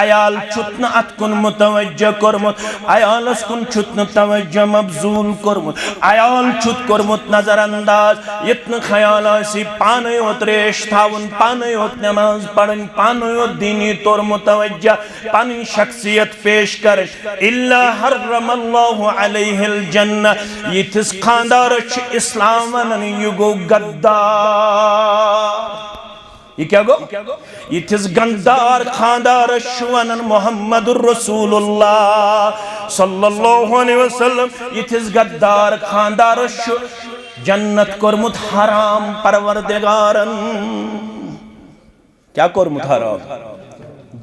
अयाल छुतन अत कुन मुतवज्जह करमुत अयालस कुन छुतन तवज्जह मबजूल करमुत अयाल छुत करमुत नजरअंदाज इतन ख्याल आसी पानयो त्रेश थावन पानयोत नमाज पढ़न पानयोत दीनी तौर मुतवज्जा पानी शख्सियत पेश कर इल्ला हर्रमल्लाहु अलैहिल जन्नह यथिस खानदार इस्लाम वनन यु गो गद्दार ये क्या गो यथिस गद्दार खानदार वनन मुहम्मदुर रसूलुल्लाह सल्लल्लाहु अलैहि वसल्लम यथिस गद्दार खानदार जन्नत कोरमुत हराम परवरदिगारन क्या कोरमुत हराम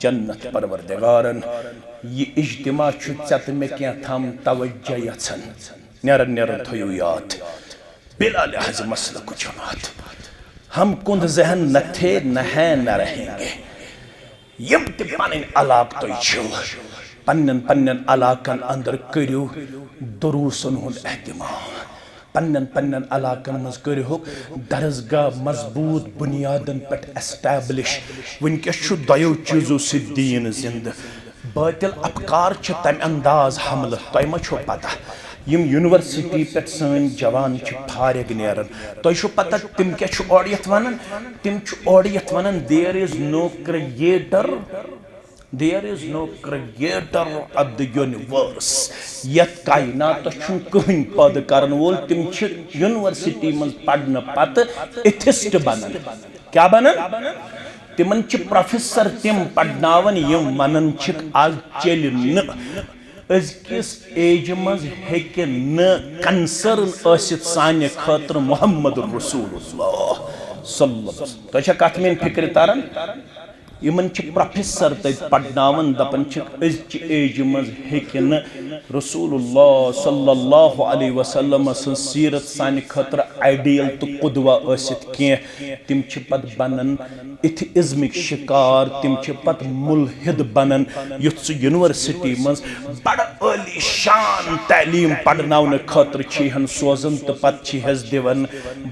जन्नत परवरदिगारन ये इज्तिमा छुत में क्या थम तवज्जह यछन नेरन नेरन थयु याद बिला लिहाज मसला कुछ बात हम कुंद जहन न थे न है न रहेंगे यम ते पन्न अलाक तो छु पन्न पन्न अलाकन अंदर करियो दुरूसन हुंद एहतिमाम पन्न पन्न अलाकन मज करो दरसगाह मजबूत बुनियादन पे एस्टैब्लिश वनकस दयो चीजों से दीन जिंद बातिल अफकार तम अंदाज हमल तुम मा पता यम यूनिवर्सिटी पे सन जवान फारिग नेरन तुम पता तिम क्या और यथ वनान तिम और यथ वनान there is no creator There is no creator of the universe. Yet कायनात छुन कहीं पद करन वोल तिम छ यूनिवर्सिटी में पढ़न पत एथिस्ट बनन क्या बनन तिमन छ प्रोफेसर तिम पढ़नावन यम मनन छ आज चल न अजकिस एज मज हेक न कंसर्न आसित सान्य खतर मुहम्मद रसूलुल्लाह सल्लल्लाहु अलैहि वसल्लम तो कथ में फिक्र तरन यमन प्रोफेसर तत पढ़नावन दपन एज मज हेकन रसूलुल्लाह सल्लल्लाहु अलैहि वसल्लम सीरत सान खतर आइडियल तो कुदवा आसित कह तिम पत बनन इथइज्मिक शिकार तिम पत मुल्हिद बनन युथ यूनिवर्सिटी मज बड़ अली शान तालीम पढ़नावन खतर सोजन तो पत दिवन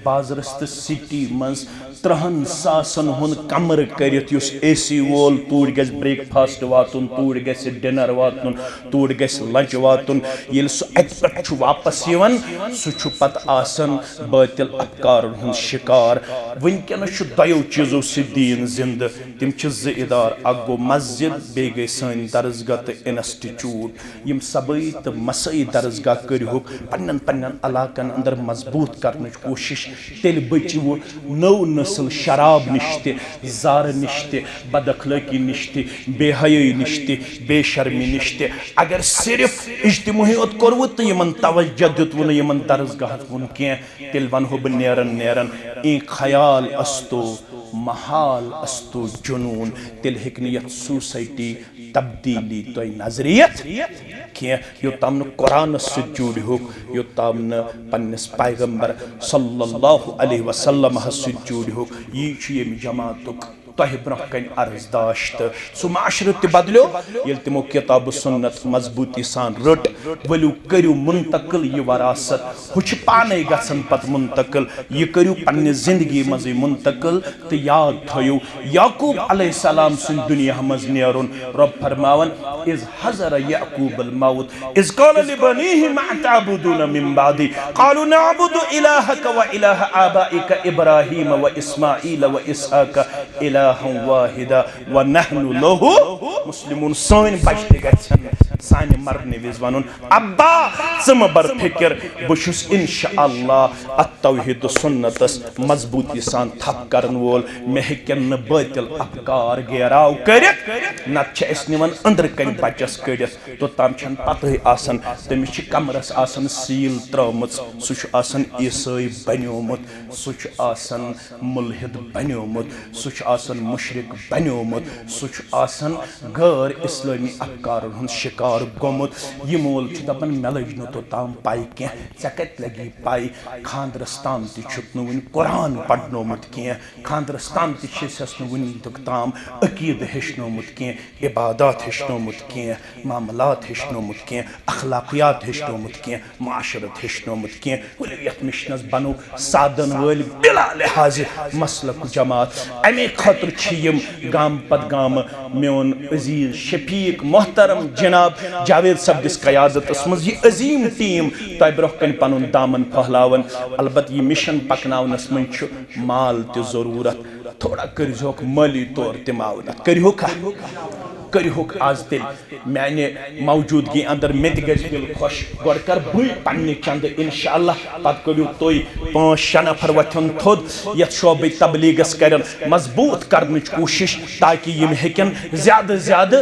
बाजरस्त सिटी मज 3 सासन हुन कमर करित युस एसी वोल तूर गस ब्रेकफास्ट वातुन तूर गस डिनर वातुन तूर गस लंच वातुन येल सु अत वापस यवन सु छु पत आसन बातिल अफकार हुन शिकार वनकस दयो चीजों से दीन जिंद तम इदार अख गो मस्जिद बे गई सन दरसगाह तो इंस्टिट्यूट यम सबई तो मसई दरसगाह करो पन्न पन्न इलाकन अंदर मजबूत करने कोशिश तेल बचो नौ नस्ल शराब निश जार निश बदअखलाकी निश बेहयाई निश बेशर्मी निश अगर सिर्फ इज्तिमाही योत कोरवु तो यमन तवज्जो दितवु न यमन दरसगाह वुन कह तेल वनहो बह नेरन नेरन ई ख्याल अस्तो महाल अस्तो जुनून तेल हेकन यत सोसाइटी तब्दीली तो नजरियत कह योताम न कुरान सत जुड़ो योताम न पन्निस पैगंबर सल्लल्लाहु अलैहि वसल्लम सत जुड़ो यह यम जमातुक तह ब्रोह कन अर्जदाश्त सह माशर बदलो ये तमो किताब सुन्नत मजबूती सान रट वलू करू मुंतकिल यह वरासत हुछ पाने गसन पत मुंतकिल यह करू पन्ने जिंदगी मज मुंतकिल तो याद थयो याकूब अलैहिस्सलाम सुन दुनिया मज नेरुन रब फरमावन इज हजर याकूब अल मौत इज क़ाल लिबनीहि मा तअबुदून मिन बादी क़ालू नअबुदु इलाहक व इलाह आबाइक इब्राहीम व इस्माईल व इसहाक वाहिदा व नहनु लहु मुस्लिमून सन बचते गछन साने मरने विज वनुन अब्बा सम बर फिक्र बुशुस इंशाअल्लाह अत-तौहीद सुन्नतस मजबूती सान थप करन वोल मे हेकन न बातिल अफकार गेराव करित न छ निवन अंदर कन बचस कड़ित तो तम छन पतह आसन तमिस छ कमरस आसन सील त्रमुत सुछ आसन ईसाई बन्योमुत सुछ आसन मुल्हिद बन्योमुत सुछ आसन मुशरिक बन्योमुत सुछ आसन गैर इस्लामी अफकार हुन शिकार गोमुत यह मोल दपन मे लज न तोताम पाई कह ऐ कत लगी पाई खानदरस ताम तुत वन कुरान पढ़नोमुत कह खानदरस ताम तुस वन ताम अकीद हेचनोमुत कह इबादत हेचनोमुत कह मामलात हेचनोमुत कह अखलाकियात हेचनोमुत कह माशरत हेचनोमुत कह यथ मिशनस बनो साधन वल बिला लिहाज मसलक जमात अमे खतर यम गाम पत गाम मोन अजीज शफीक मोहतरम जनाब जावेद सब दिस क़यादत मज यह अजीम टीम तह ब्रोह कन पनुन दामन फहलावन अलबत यह मिशन पकनावनस मज माल त जरूरत थोड़ा करहोक माली तौर त मावनत करहोक आज तेल माने मौजूदगी अंदर मे दिल खुश गोड़ कर बह पन्ने चंद इंशाअल्लाह पत करो तुम 5-6 नफर वथन थोद यथ शोबे तबलीगस कर मजबूत करने कोशिश ताकि यम हेकन ज्यादा ज्यादा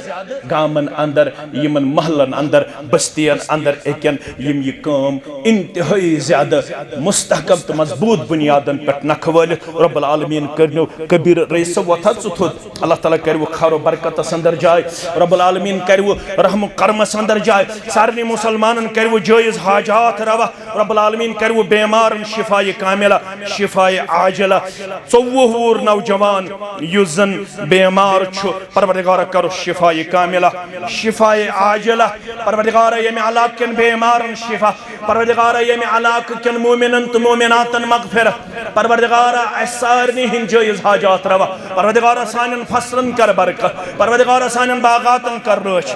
गामन अंदर यमन महलन अंदर बस्तियन अंदर हेकन यम यह काम इंतहाई ज्यादा मुस्तहकम तो मजबूत बुनियादन पे नखवल रब्बुल आलमीन करनो कबीर रईस वथत थोद अल्लाह ताला कर खैर बरकत अंदर जाए रब्बुल आलमीन करवो रहम करमस अंदर जाए सारे मुसलमानन करवो जायज हाजात रवा रब्बुल आलमीन करवो बेमारन शिफाए कामिला शिफाए आजिला 24 नौजवान युजन बेमार छु परवरदिगार करो शिफाए कामिला शिफाए आजिला परवरदिगार यम अलाक कन बेमारन शिफा परवरदिगार यम अलाक कन मोमिनन तो मोमिनातन मगफिरत परवरदिगार सारनी हिन जायज हाजात रवा परवरदिगार सानन फसलन कर बरकत परवरदिगार सानन बागातन कर रोश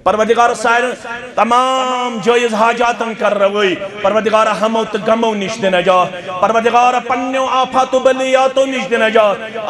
परवरदिगार सारे तमाम जायज हाजातन कर रवई परवरदिगार हमो तो गमो निश दिन जा परवरदिगार पन्नो आफातो बलियातो निश दिन जा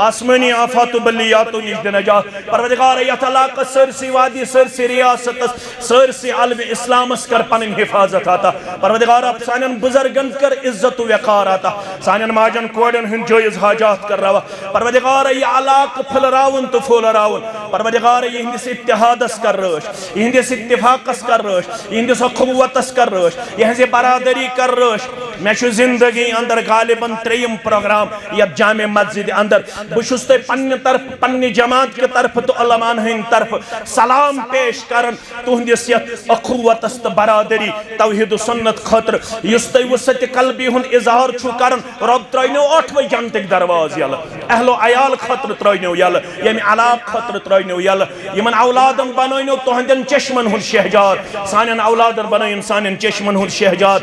आसमानी आफातो बलियातो निश दिन जा परवरदिगार यतलाक सरसी वादी सरसी रियासत सरसी आलम इस्लामस कर पन हिफाजत आता परवरदिगार सानन बुजुर्गन कर इज्जत वकार आता सानन माजन कोडन हुन जायज हाजात कर रवा परवरदिगार ये अलाक फलरावन तो फुलरावन परवरदिगार ये हिंदिस इत्तिहादस कर रोश यहंदिस इत्तिफाकस कर रोश यहंदिस अखुवतस कर रोश यहंदिस बरादरी कर रोश मे जिंदगी अंदर गालिबन 3 प्रोग्राम या जामे मस्जिद अंदर बुशुस तो पन्ने तरफ पन्ने जमात के तरफ तो उलमान हिंद तरफ सलाम पेश करन तुहंदिस अखुवतस तो बरादरी तौहीद सुन्नत खतर युस तो वसत कल्बी हुन इजहार छु करन रब त्रयनो 8 जन्नत दरवाज यल अहलो अयाल खतर त्रयनो यल यम अलाक खतर त्रयनो यल यमन औलादन बनोइनो तुहंदन चश्मन हुन शहजाद सानन औलादन बनोइन सानन चश्मन हुन शहजाद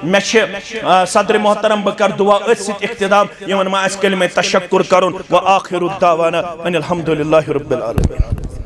मे सदर मोहतरम बकर दुआ असित इख्तिदाम यमन मा अस कलिमे तशक्कुर करुन व आखिरु दावाना अनिल हम्दुलिल्लाहि रब्बिल आलमीन।